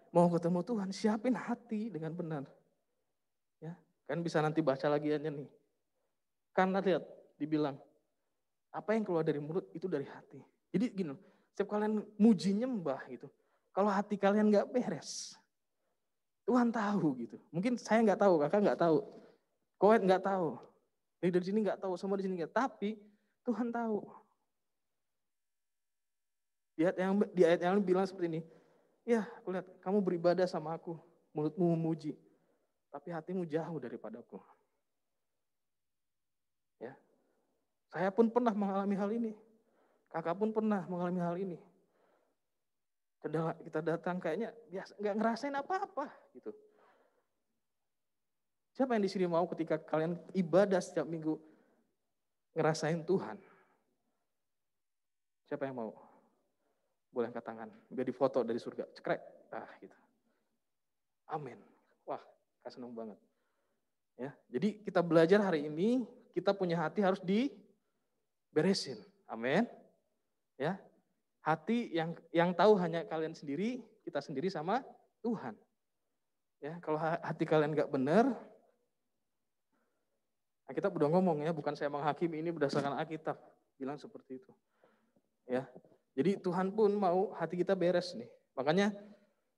mau ketemu Tuhan, siapin hati dengan benar. Ya, kan bisa nanti baca lagi aja nih. Karena lihat, dibilang, apa yang keluar dari mulut itu dari hati. Jadi gini, setiap kalian muji nyembah gitu, kalau hati kalian nggak beres, Tuhan tahu gitu. Mungkin saya nggak tahu, kakak nggak tahu, Koet nggak tahu, leader di sini nggak tahu, semua di sini nggak. Tapi Tuhan tahu. Di ayat yang bilang seperti ini, ya aku lihat kamu beribadah sama aku, mulutmu memuji, tapi hatimu jauh daripadaku. Ya, saya pun pernah mengalami hal ini, kakak pun pernah mengalami hal ini. Kita datang kayaknya biasa, nggak ngerasain apa-apa gitu. Siapa yang di sini mau ketika kalian ibadah setiap minggu ngerasain Tuhan? Siapa yang mau? Boleh angkat tangan. Biar difoto dari surga. Cekrek. Gitu. Amin. Wah, seneng banget. Ya, jadi kita belajar hari ini, kita punya hati harus diberesin. Amin. Ya. Hati yang tahu hanya kalian sendiri, kita sendiri sama Tuhan. Ya, kalau hati kalian nggak benar, kita udah ngomong ya, bukan saya menghakimi, ini berdasarkan Alkitab, bilang seperti itu. Ya, jadi Tuhan pun mau hati kita beres nih. Makanya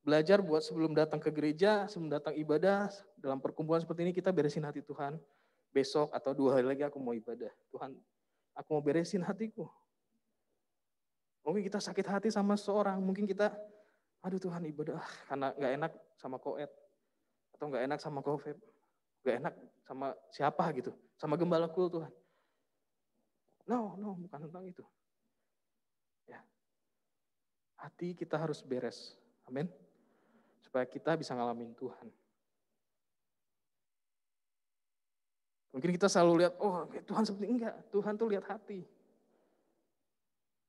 belajar buat sebelum datang ke gereja, sebelum datang ibadah, dalam perkumpulan seperti ini kita beresin hati Tuhan. Besok atau 2 hari lagi aku mau ibadah. Tuhan, aku mau beresin hatiku. Mungkin kita sakit hati sama seseorang, mungkin kita, aduh Tuhan ibadah, karena gak enak sama Koet, atau gak enak sama Kofeb, gak enak sama siapa gitu, sama gembala kul Tuhan. No, bukan tentang itu. Ya. Hati kita harus beres, amin. Supaya kita bisa ngalamin Tuhan. Mungkin kita selalu lihat, oh Tuhan seperti enggak, Tuhan tuh lihat hati.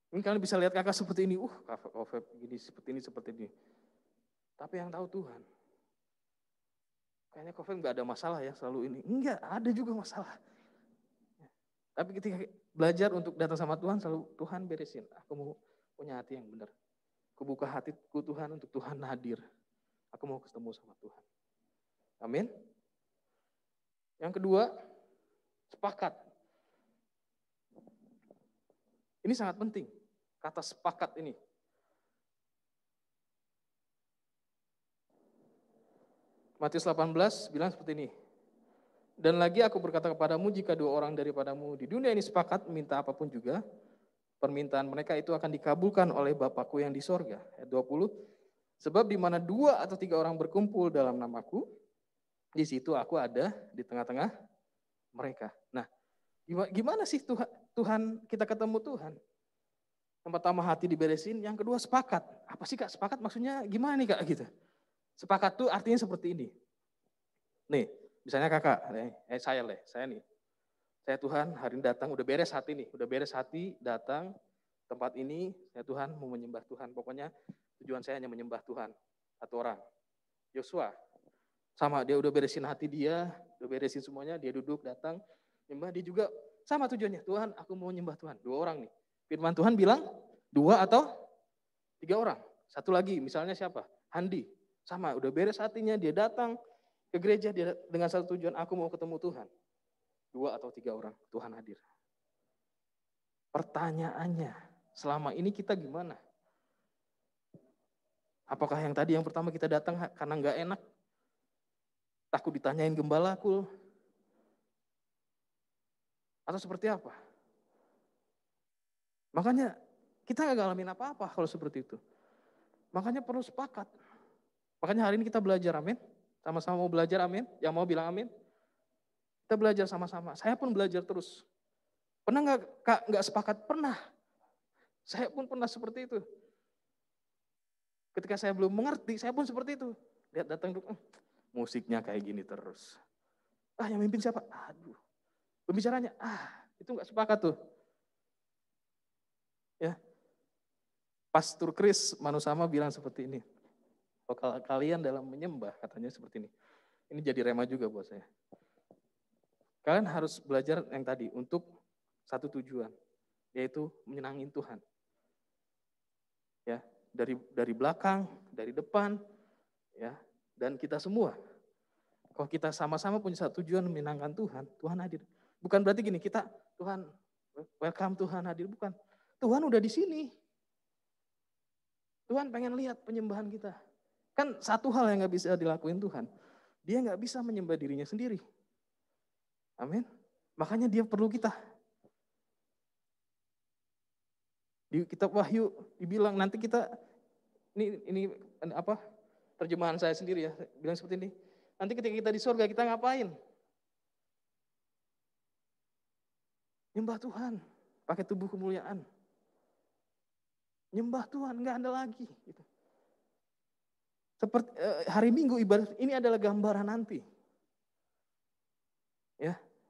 Mungkin kalian bisa lihat kakak seperti ini, Kofeb gini, seperti ini. Tapi yang tahu Tuhan. Kayaknya Kofeb nggak ada masalah ya selalu ini. Enggak, ada juga masalah. Tapi ketika belajar untuk datang sama Tuhan, selalu Tuhan beresin. Aku mau punya hati yang benar. Aku buka hatiku Tuhan untuk Tuhan hadir. Aku mau ketemu sama Tuhan. Amin. Yang kedua, sepakat. Ini sangat penting. Kata sepakat ini. Matius 18 bilang seperti ini. Dan lagi aku berkata kepadamu, jika 2 orang daripadamu di dunia ini sepakat minta apapun juga, permintaan mereka itu akan dikabulkan oleh Bapakku yang di sorga. Ayat 20. Sebab di mana 2 atau 3 orang berkumpul dalam namaku, di situ aku ada di tengah-tengah mereka. Nah, gimana sih Tuhan kita ketemu Tuhan? Yang pertama hati diberesin, yang kedua sepakat. Apa sih Kak sepakat maksudnya gimana nih Kak gitu? Sepakat tuh artinya seperti ini. Nih, misalnya kakak, saya nih. Saya Tuhan hari ini datang, udah beres hati datang tempat ini, saya Tuhan mau menyembah Tuhan. Pokoknya tujuan saya hanya menyembah Tuhan. 1 orang. Yosua, sama dia udah beresin hati dia, udah beresin semuanya, dia duduk datang, nyembah dia juga sama tujuannya. Tuhan, aku mau nyembah Tuhan. 2 orang nih. Firman Tuhan bilang 2 atau 3 orang. Satu lagi, misalnya siapa? Handi. Sama, udah beres hatinya, dia datang ke gereja dia dengan satu tujuan, aku mau ketemu Tuhan. 2 atau 3 orang, Tuhan hadir. Pertanyaannya, selama ini kita gimana? Apakah yang tadi yang pertama kita datang karena nggak enak? Takut ditanyain gembalaku? Atau seperti apa? Makanya kita nggak ngalamin apa-apa kalau seperti itu. Makanya perlu sepakat. Makanya hari ini kita belajar, amin. Sama-sama mau belajar, amin. Yang mau bilang amin. Kita belajar sama-sama. Saya pun belajar terus. Pernah nggak Kak nggak sepakat? Pernah. Saya pun pernah seperti itu. Ketika saya belum mengerti, saya pun seperti itu. Lihat datang dulu, musiknya kayak gini terus. Yang mimpin siapa? Aduh. Pembicaranya, itu nggak sepakat tuh. Ya. Pastor Chris Manusama bilang seperti ini. Kalau kalian dalam menyembah, katanya seperti ini. Ini jadi rema juga buat saya. Kalian harus belajar yang tadi untuk satu tujuan, yaitu menyenangin Tuhan. Ya, dari belakang, dari depan, ya, dan kita semua. Kalau kita sama-sama punya satu tujuan menyenangkan Tuhan, Tuhan hadir. Bukan berarti gini, kita Tuhan welcome Tuhan hadir, bukan. Tuhan udah di sini. Tuhan pengen lihat penyembahan kita. Kan satu hal yang gak bisa dilakuin Tuhan. Dia gak bisa menyembah dirinya sendiri. Amin. Makanya dia perlu kita. Di kitab Wahyu dibilang nanti kita, ini apa terjemahan saya sendiri ya. Bilang seperti ini. Nanti ketika kita di surga kita ngapain? Nyembah Tuhan. Pakai tubuh kemuliaan. Nyembah Tuhan, gak ada lagi. Gitu. Seperti hari Minggu ibadah ini adalah gambaran nanti.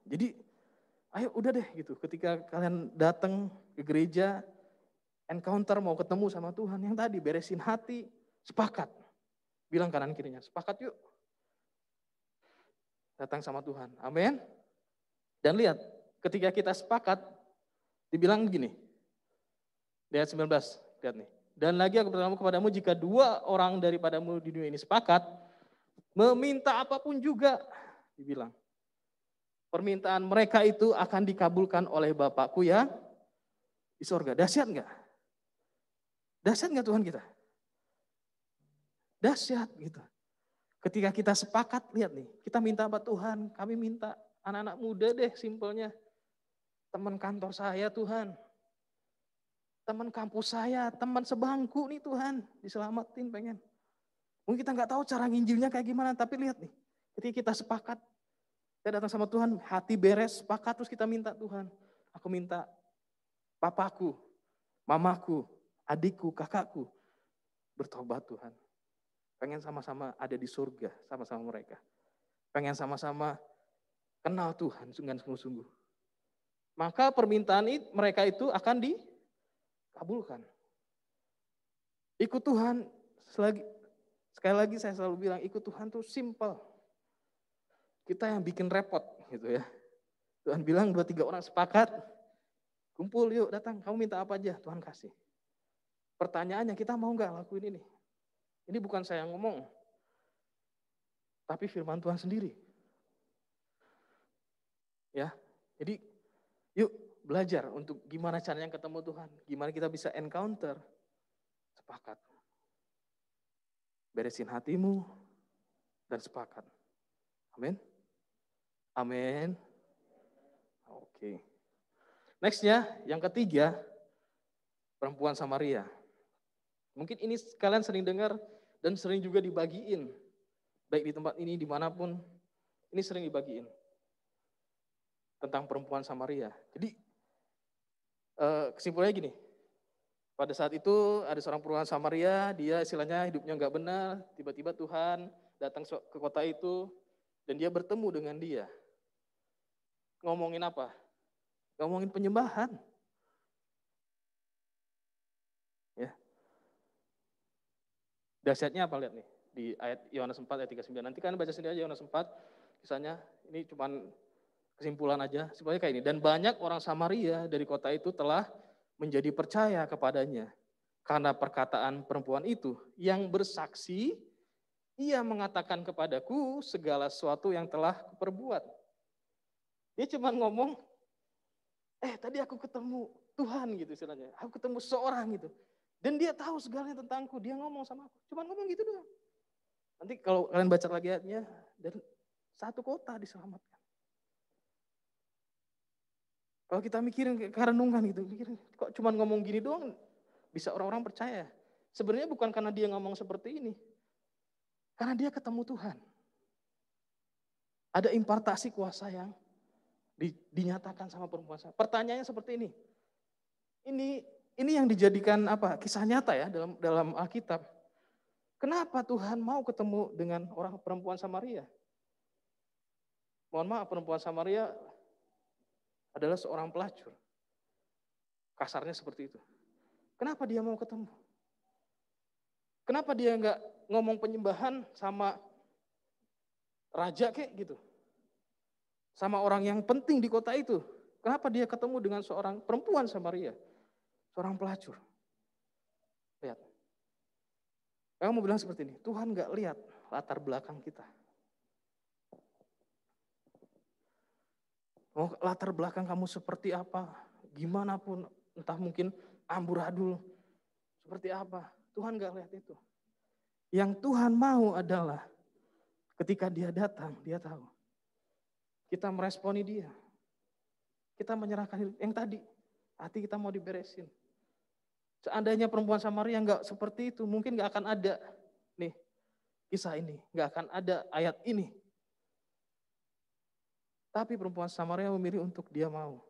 Jadi ayo udah deh gitu, ketika kalian datang ke gereja, encounter mau ketemu sama Tuhan, yang tadi beresin hati, sepakat. Bilang kanan kirinya, sepakat yuk. Datang sama Tuhan, amin. Dan lihat, ketika kita sepakat, dibilang gini, di ayat 19, lihat nih. Dan lagi aku berkata kepadamu, jika 2 orang daripadamu di dunia ini sepakat, meminta apapun juga, dibilang. Permintaan mereka itu akan dikabulkan oleh Bapakku yang di sorga. Dahsyat enggak? Dahsyat enggak Tuhan kita? Dahsyat gitu. Ketika kita sepakat, lihat nih, kita minta apa Tuhan? Kami minta anak-anak muda deh simpelnya. Teman kantor saya Tuhan. Teman kampus saya, teman sebangku nih Tuhan, diselamatin pengen. Mungkin kita nggak tahu cara nginjilnya kayak gimana, tapi lihat nih, ketika kita sepakat, kita datang sama Tuhan, hati beres, sepakat terus kita minta Tuhan. Aku minta papaku, mamaku, adikku, kakakku bertobat Tuhan. Pengen sama-sama ada di surga, sama-sama mereka. Pengen sama-sama kenal Tuhan dengan sungguh-sungguh. Maka permintaan mereka itu akan dikabulkan. Ikut Tuhan, sekali lagi saya selalu bilang, ikut Tuhan tuh simple. Kita yang bikin repot gitu ya. Tuhan bilang 2-3 orang sepakat, kumpul yuk datang, kamu minta apa aja, Tuhan kasih. Pertanyaannya, kita mau nggak lakuin ini? Ini bukan saya yang ngomong, tapi firman Tuhan sendiri. Ya, jadi yuk belajar untuk gimana caranya ketemu Tuhan, gimana kita bisa encounter, sepakat. Beresin hatimu dan sepakat. Amin. Amin. Oke. Nextnya, yang ketiga, perempuan Samaria. Mungkin ini kalian sering dengar dan sering juga dibagiin. Baik di tempat ini, dimanapun, ini sering dibagiin. Tentang perempuan Samaria. Jadi, kesimpulannya gini. Pada saat itu ada seorang perempuan Samaria, dia istilahnya hidupnya nggak benar, tiba-tiba Tuhan datang ke kota itu, dan dia bertemu dengan dia. Ngomongin apa? Ngomongin penyembahan. Ya. Dahsyatnya apa lihat nih? Di ayat Yohanes 4 ayat 39. Nanti kan baca sendiri aja Yohanes 4. Kisahnya ini cuman kesimpulan aja. Sebenarnya kayak ini. Dan banyak orang Samaria dari kota itu telah menjadi percaya kepadanya. Karena perkataan perempuan itu yang bersaksi, ia mengatakan kepadaku segala sesuatu yang telah kuperbuat. Dia cuma ngomong, tadi aku ketemu Tuhan gitu istilahnya. Aku ketemu seorang gitu. Dan dia tahu segalanya tentangku. Dia ngomong sama aku. Cuma ngomong gitu doang. Nanti kalau kalian baca lagi ayatnya, dan 1 kota diselamatkan. Kalau kita mikirin kerenungan gitu, mikirin kok cuma ngomong gini doang bisa orang-orang percaya. Sebenarnya bukan karena dia ngomong seperti ini. Karena dia ketemu Tuhan. Ada impartasi kuasa yang dinyatakan sama perempuan. Pertanyaannya seperti ini. Ini yang dijadikan apa? Kisah nyata ya dalam Alkitab. Kenapa Tuhan mau ketemu dengan orang perempuan Samaria? Mohon maaf, perempuan Samaria adalah seorang pelacur. Kasarnya seperti itu. Kenapa dia mau ketemu? Kenapa dia nggak ngomong penyembahan sama raja kayak gitu? Sama orang yang penting di kota itu. Kenapa dia ketemu dengan seorang perempuan Samaria? Seorang pelacur. Lihat. Kamu bilang seperti ini, Tuhan nggak lihat latar belakang kita. Mau latar belakang kamu seperti apa, gimana pun, entah mungkin amburadul, seperti apa. Tuhan gak lihat itu. Yang Tuhan mau adalah ketika dia datang, dia tahu. Kita meresponi dia. Kita menyerahkan yang tadi, hati kita mau diberesin. Seandainya perempuan Samaria gak seperti itu, mungkin gak akan ada nih kisah ini, gak akan ada ayat ini. Tapi perempuan Samaria memilih untuk dia mau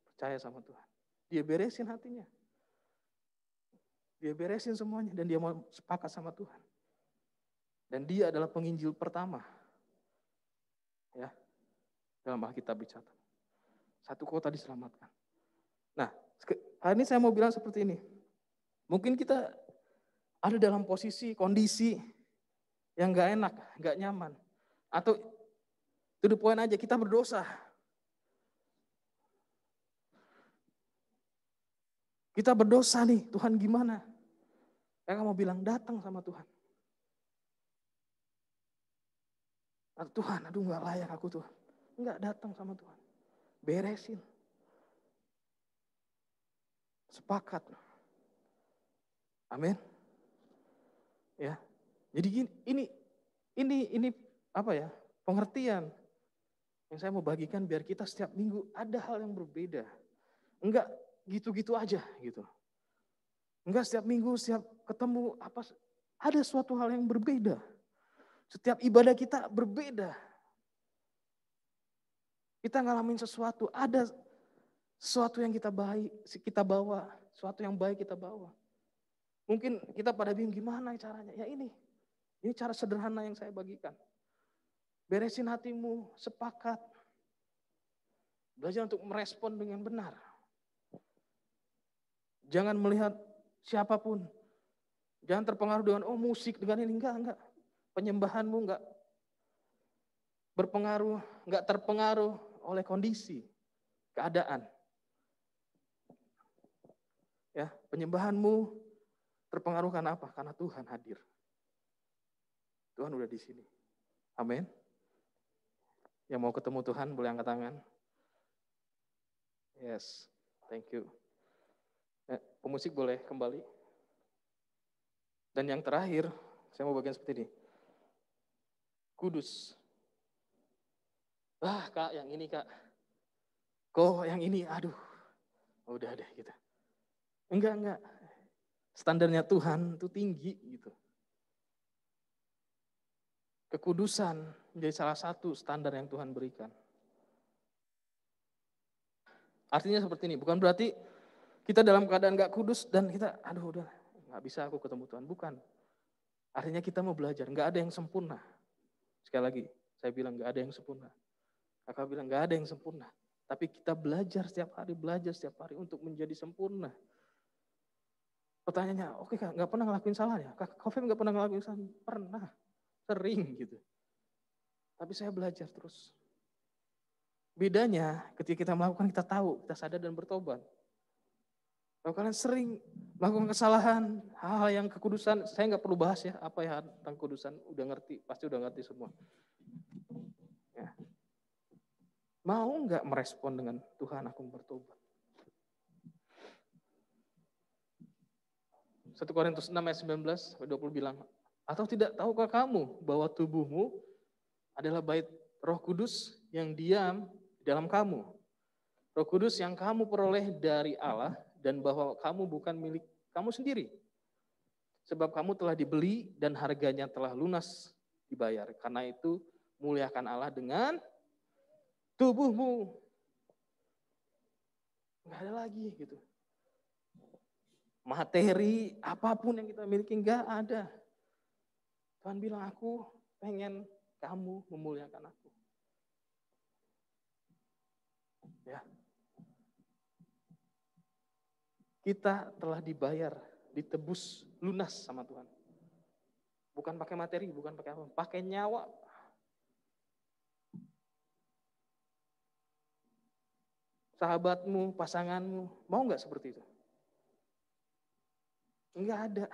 percaya sama Tuhan. Dia beresin hatinya. Dia beresin semuanya dan dia mau sepakat sama Tuhan. Dan dia adalah penginjil pertama. Ya. Dalam Alkitab dicatat. Satu kota diselamatkan. Nah, hari ini saya mau bilang seperti ini. Mungkin kita ada dalam posisi, kondisi yang gak enak, gak nyaman. Atau to the point aja, kita berdosa. Kita berdosa nih, Tuhan gimana? Saya mau bilang, datang sama Tuhan. Tuhan, aduh gak layak aku Tuhan. Enggak, datang sama Tuhan. Beresin. Sepakat. Amin. Ya. Jadi ini apa ya? Pengertian yang saya mau bagikan biar kita setiap minggu ada hal yang berbeda. Enggak gitu-gitu aja gitu. Enggak setiap minggu, setiap ketemu ada suatu hal yang berbeda. Setiap ibadah kita berbeda. Kita ngalamin sesuatu, ada sesuatu yang kita bawa, sesuatu yang baik kita bawa. Mungkin kita pada bingung gimana caranya. Ya ini cara sederhana yang saya bagikan. Beresin hatimu, sepakat. Belajar untuk merespon dengan benar. Jangan melihat siapapun. Jangan terpengaruh dengan musik, dengan ini. Enggak. Penyembahanmu enggak terpengaruh oleh kondisi, keadaan. Ya, penyembahanmu terpengaruh karena apa? Karena Tuhan hadir. Tuhan udah di sini. Amin. Yang mau ketemu Tuhan boleh angkat tangan. Yes, thank you. Pemusik boleh kembali. Dan yang terakhir, saya mau bagian seperti ini. Kudus. Kak, yang ini kak. Kok yang ini, aduh. Udah deh gitu. Enggak. Standarnya Tuhan itu tinggi gitu. Kekudusan menjadi salah satu standar yang Tuhan berikan. Artinya seperti ini, bukan berarti kita dalam keadaan gak kudus dan kita, aduh udah gak bisa aku ketemu Tuhan. Bukan. Artinya kita mau belajar, gak ada yang sempurna. Sekali lagi, saya bilang gak ada yang sempurna. Kakak bilang gak ada yang sempurna. Tapi kita belajar setiap hari untuk menjadi sempurna. Pertanyaannya, oke kak, gak pernah ngelakuin salah ya? Kak Kofem gak pernah ngelakuin salah? Pernah, sering gitu. Tapi saya belajar terus. Bedanya ketika kita melakukan, kita tahu, kita sadar dan bertobat. Kalau kalian sering melakukan kesalahan, hal-hal yang kekudusan, saya nggak perlu bahas ya, apa ya tentang kekudusan, udah ngerti, pasti udah ngerti semua. Ya. Mau nggak merespon dengan Tuhan, aku bertobat? 1 Korintus 6 ayat 19, 20 bilang, atau tidak tahukah kamu bahwa tubuhmu adalah bait Roh Kudus yang diam di dalam kamu? Roh Kudus yang kamu peroleh dari Allah, dan bahwa kamu bukan milik kamu sendiri. Sebab kamu telah dibeli dan harganya telah lunas dibayar. Karena itu muliakan Allah dengan tubuhmu. Enggak ada lagi gitu. Materi apapun yang kita miliki enggak ada. Tuhan bilang, aku pengen kamu memuliakan aku. Ya. Kita telah dibayar, ditebus lunas sama Tuhan. Bukan pakai materi, bukan pakai apa, pakai nyawa. Sahabatmu, pasanganmu, mau nggak seperti itu? Enggak ada.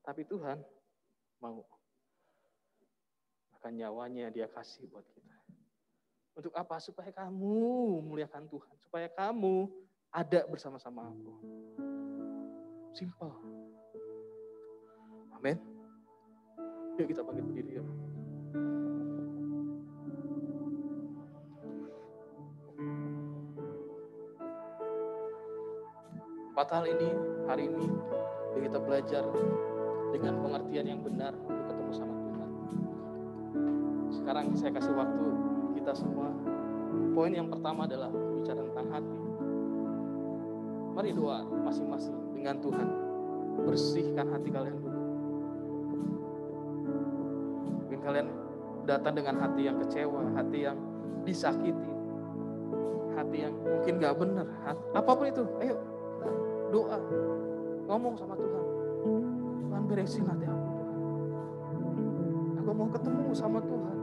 Tapi Tuhan mau. Bahkan nyawanya dia kasih buat kita. Untuk apa? Supaya kamu muliakan Tuhan. Supaya kamu ada bersama-sama aku. Simple. Amin. Yuk kita bangkit berdiri ya. Empat hal ini, hari ini, kita belajar dengan pengertian yang benar untuk ketemu sama Tuhan. Sekarang saya kasih waktu kita semua. Poin yang pertama adalah bicara tentang hati. Mari doa masing-masing dengan Tuhan. Bersihkan hati kalian dulu. Mungkin kalian datang dengan hati yang kecewa, hati yang disakiti, hati yang mungkin gak benar, apapun itu, ayo kita doa, ngomong sama Tuhan. Tuhan beresin hati aku Tuhan. Aku mau ketemu sama Tuhan.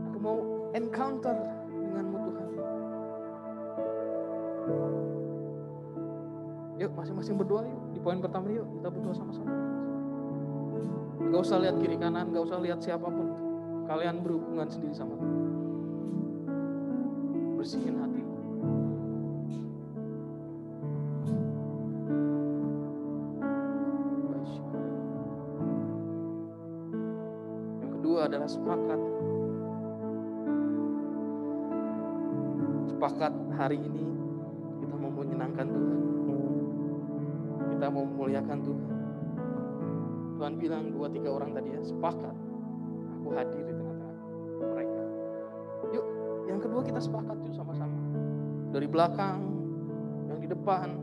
Aku mau encounter denganmu Tuhan. Yuk masing-masing berdoa yuk. Di poin pertama yuk kita berdoa sama-sama. Gak usah lihat kiri kanan, gak usah lihat siapapun. Kalian berhubungan sendiri sama Tuhan. Bersihin hati. Yang kedua adalah sepakat. Sepakat hari ini kita mau menyenangkan Tuhan. Kita mau memuliakan Tuhan. Tuhan bilang 2-3 orang tadi ya, sepakat. Aku hadir di tengah-tengah mereka. Yuk, yang kedua kita sepakat yuk sama-sama. Dari belakang, yang di depan,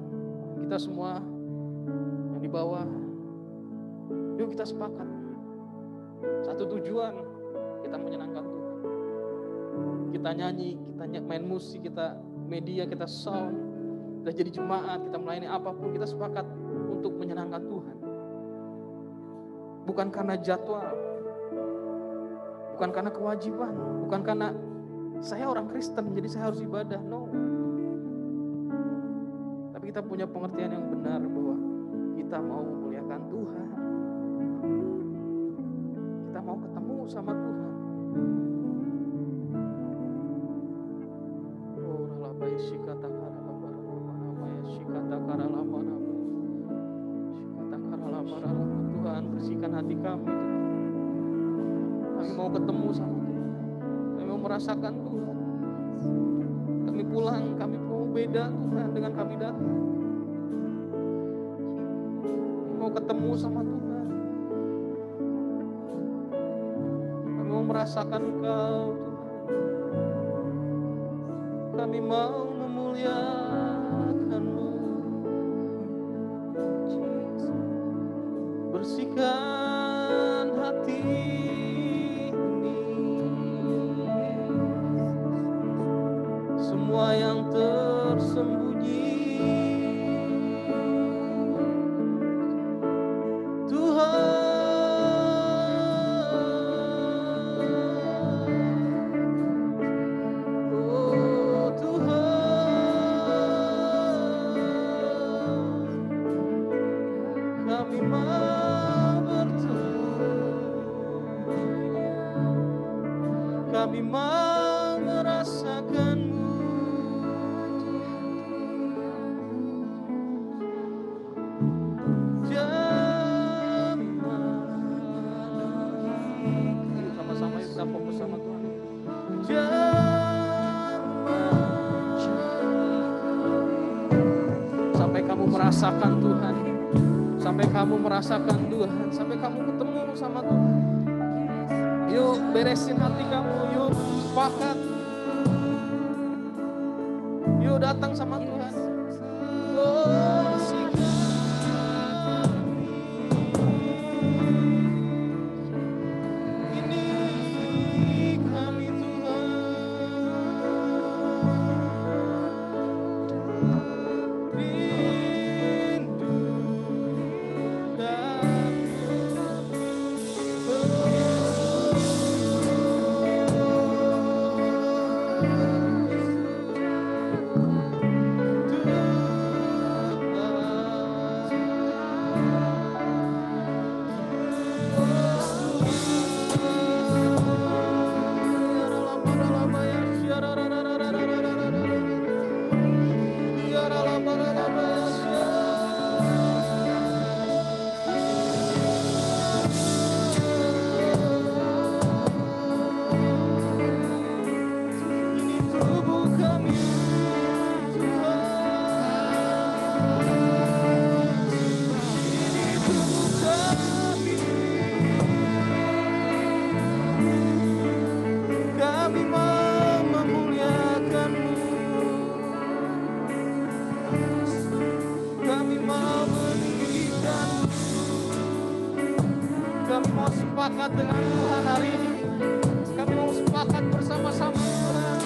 kita semua yang di bawah. Yuk kita sepakat. Satu tujuan, kita menyenangkan Tuhan. Kita nyanyi, kita main musik, kita media, kita sound, kita jadi jemaat, kita melayani apapun, kita sepakat untuk menyenangkan Tuhan. Bukan karena jadwal, bukan karena kewajiban, bukan karena saya orang Kristen jadi saya harus ibadah, no. Tapi kita punya pengertian yang benar bahwa kita mau memuliakan Tuhan. Kita mau ketemu sama Tuhan. Oh, ralabai shikata karala mana ya shikata karala mana. Shikata karala mana. Tuhan bersihkan hati kami. Kami mau ketemu sama Tuhan. Kami mau merasakan Tuhan. Kami pulang, kami mau beda Tuhan dengan kami datang. Kami mau ketemu sama Tuhan. Kami mau merasakan Engkau Tuhan. Kami mau memuliakan-Mu. Bersihkan hati ini, semua yang tersembunyi. Tuhan, oh Tuhan, kami mau kami mau merasakan-Mu. Yuk sama-sama yuk kita fokus sama Tuhan. Sampai kamu merasakan Tuhan. Sampai kamu merasakan Tuhan. Sampai kamu ketemu sama Tuhan. Yuk beresin hati kamu, yuk sepakat. Yuk datang sama Tuhan. Oh, ini kami Tuhan. Rindu dan Kami mau sepakat dengan Tuhan hari ini. Kami mau sepakat bersama-sama Tuhan.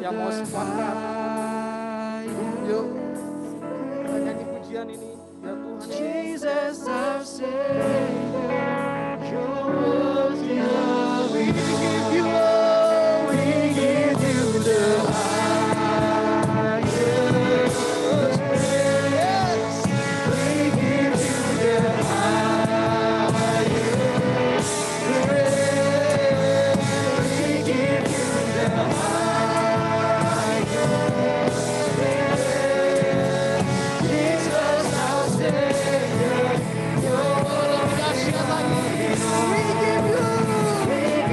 yang mau sepakat. Yuk, kita nyanyi pujian ini. Ya Tuhan Jesus our Savior, you're worthy of it. We give you all, we give you the highest praise. We give you the highest praise. We give you the highest praise. Jesus our Savior, you're worthy of it. We give you the highest praise.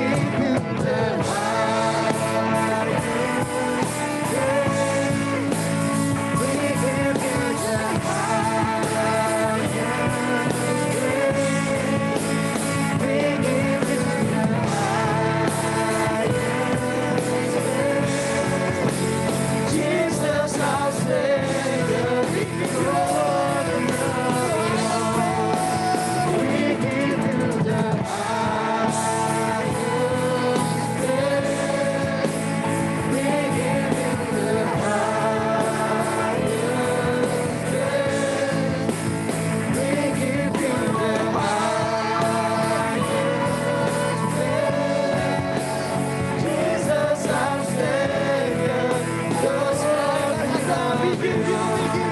We give you the highest praise. We give you the highest praise. Jesus our Savior, you're worthy of it all. We give you the highest praise. We give you the highest praise. We give you the highest praise. Jesus our Savior, you're worthy of it.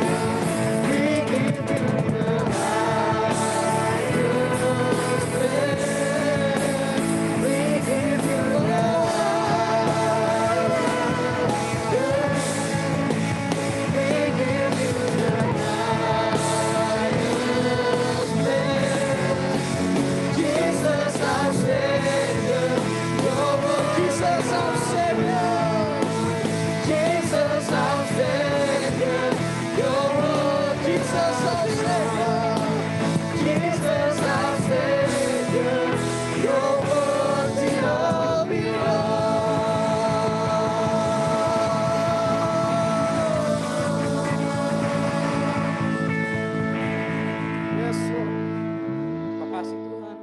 We give you the highest praise. We give you the we give you the highest praise. Jesus our Savior, you're worthy. Jesus our Savior, Jesus our Savior, you're worthy. Jesus our Savior, Jesus our Savior, you're worthy of it Yes, Lord. Makasih Tuhan.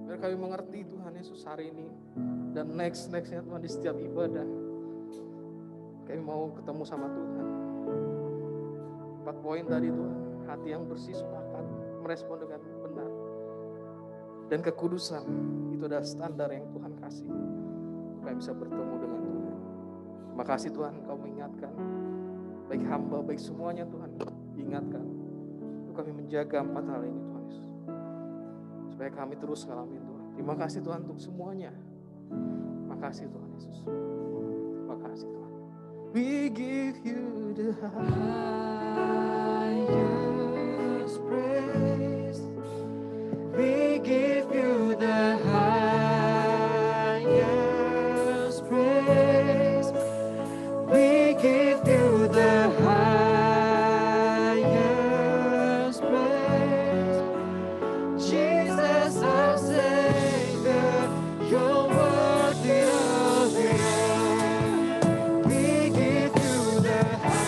Biar kami mengerti Tuhan Yesus hari ini. Dan nextnya Tuhan di setiap ibadah. Kami mau ketemu sama Tuhan. 4 poin tadi Tuhan. Hati yang bersih, sepakat, merespon dengan benar. Dan kekudusan. Itu adalah standar yang Tuhan kasih. Kami bisa bertemu dengan Tuhan. Terima kasih Tuhan Kau mengingatkan. Baik hamba, baik semuanya Tuhan. Ingatkan. Untuk kami menjaga 4 hal ini Tuhan Yesus. Supaya kami terus ngalamin Tuhan. Terima kasih Tuhan untuk semuanya. Terima kasih Tuhan Yesus. Terima kasih Tuhan. We give you the highest praise. We give you the highest praise. We give you the highest praise. Jesus our Savior, you're worthy of it all. We give you the highest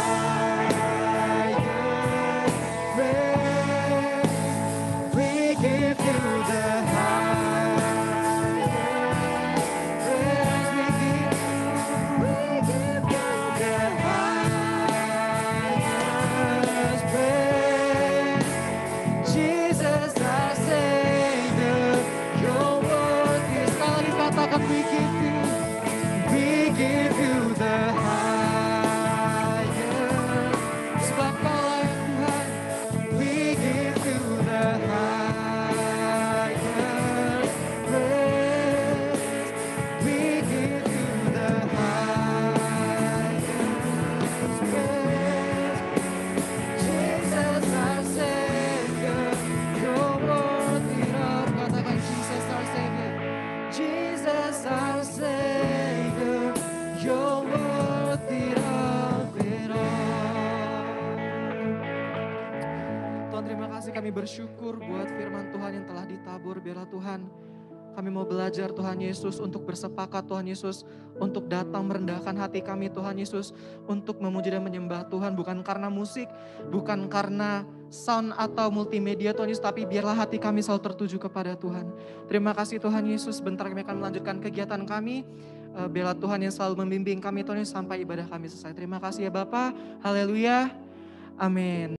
praise. We give you the highest praise. We give you the highest praise. Jesus our Savior, you're worthy. Sekali katakan we give you the highest. Sebab Kaulah yang Tuhan, we give you the highest praise. We give you the highest praise. Jesus our Savior, you're worthy of. Katakan Jesus our Savior. Jesus our Savior, you're worthy of it all. Tuhan, terima kasih, kami bersyukur buat firman Tuhan yang telah ditabur. Biarlah Tuhan, kami mau belajar Tuhan Yesus untuk bersepakat Tuhan Yesus, untuk datang merendahkan hati kami Tuhan Yesus, untuk memuji dan menyembah Tuhan, bukan karena musik, bukan karena sound atau multimedia Tuhan Yesus, tapi biarlah hati kami selalu tertuju kepada Tuhan. Terima kasih Tuhan Yesus, bentar kami akan melanjutkan kegiatan kami. Biarlah Tuhan yang selalu membimbing kami Tuhan Yesus sampai ibadah kami selesai. Terima kasih ya Bapa. Haleluya. Amin.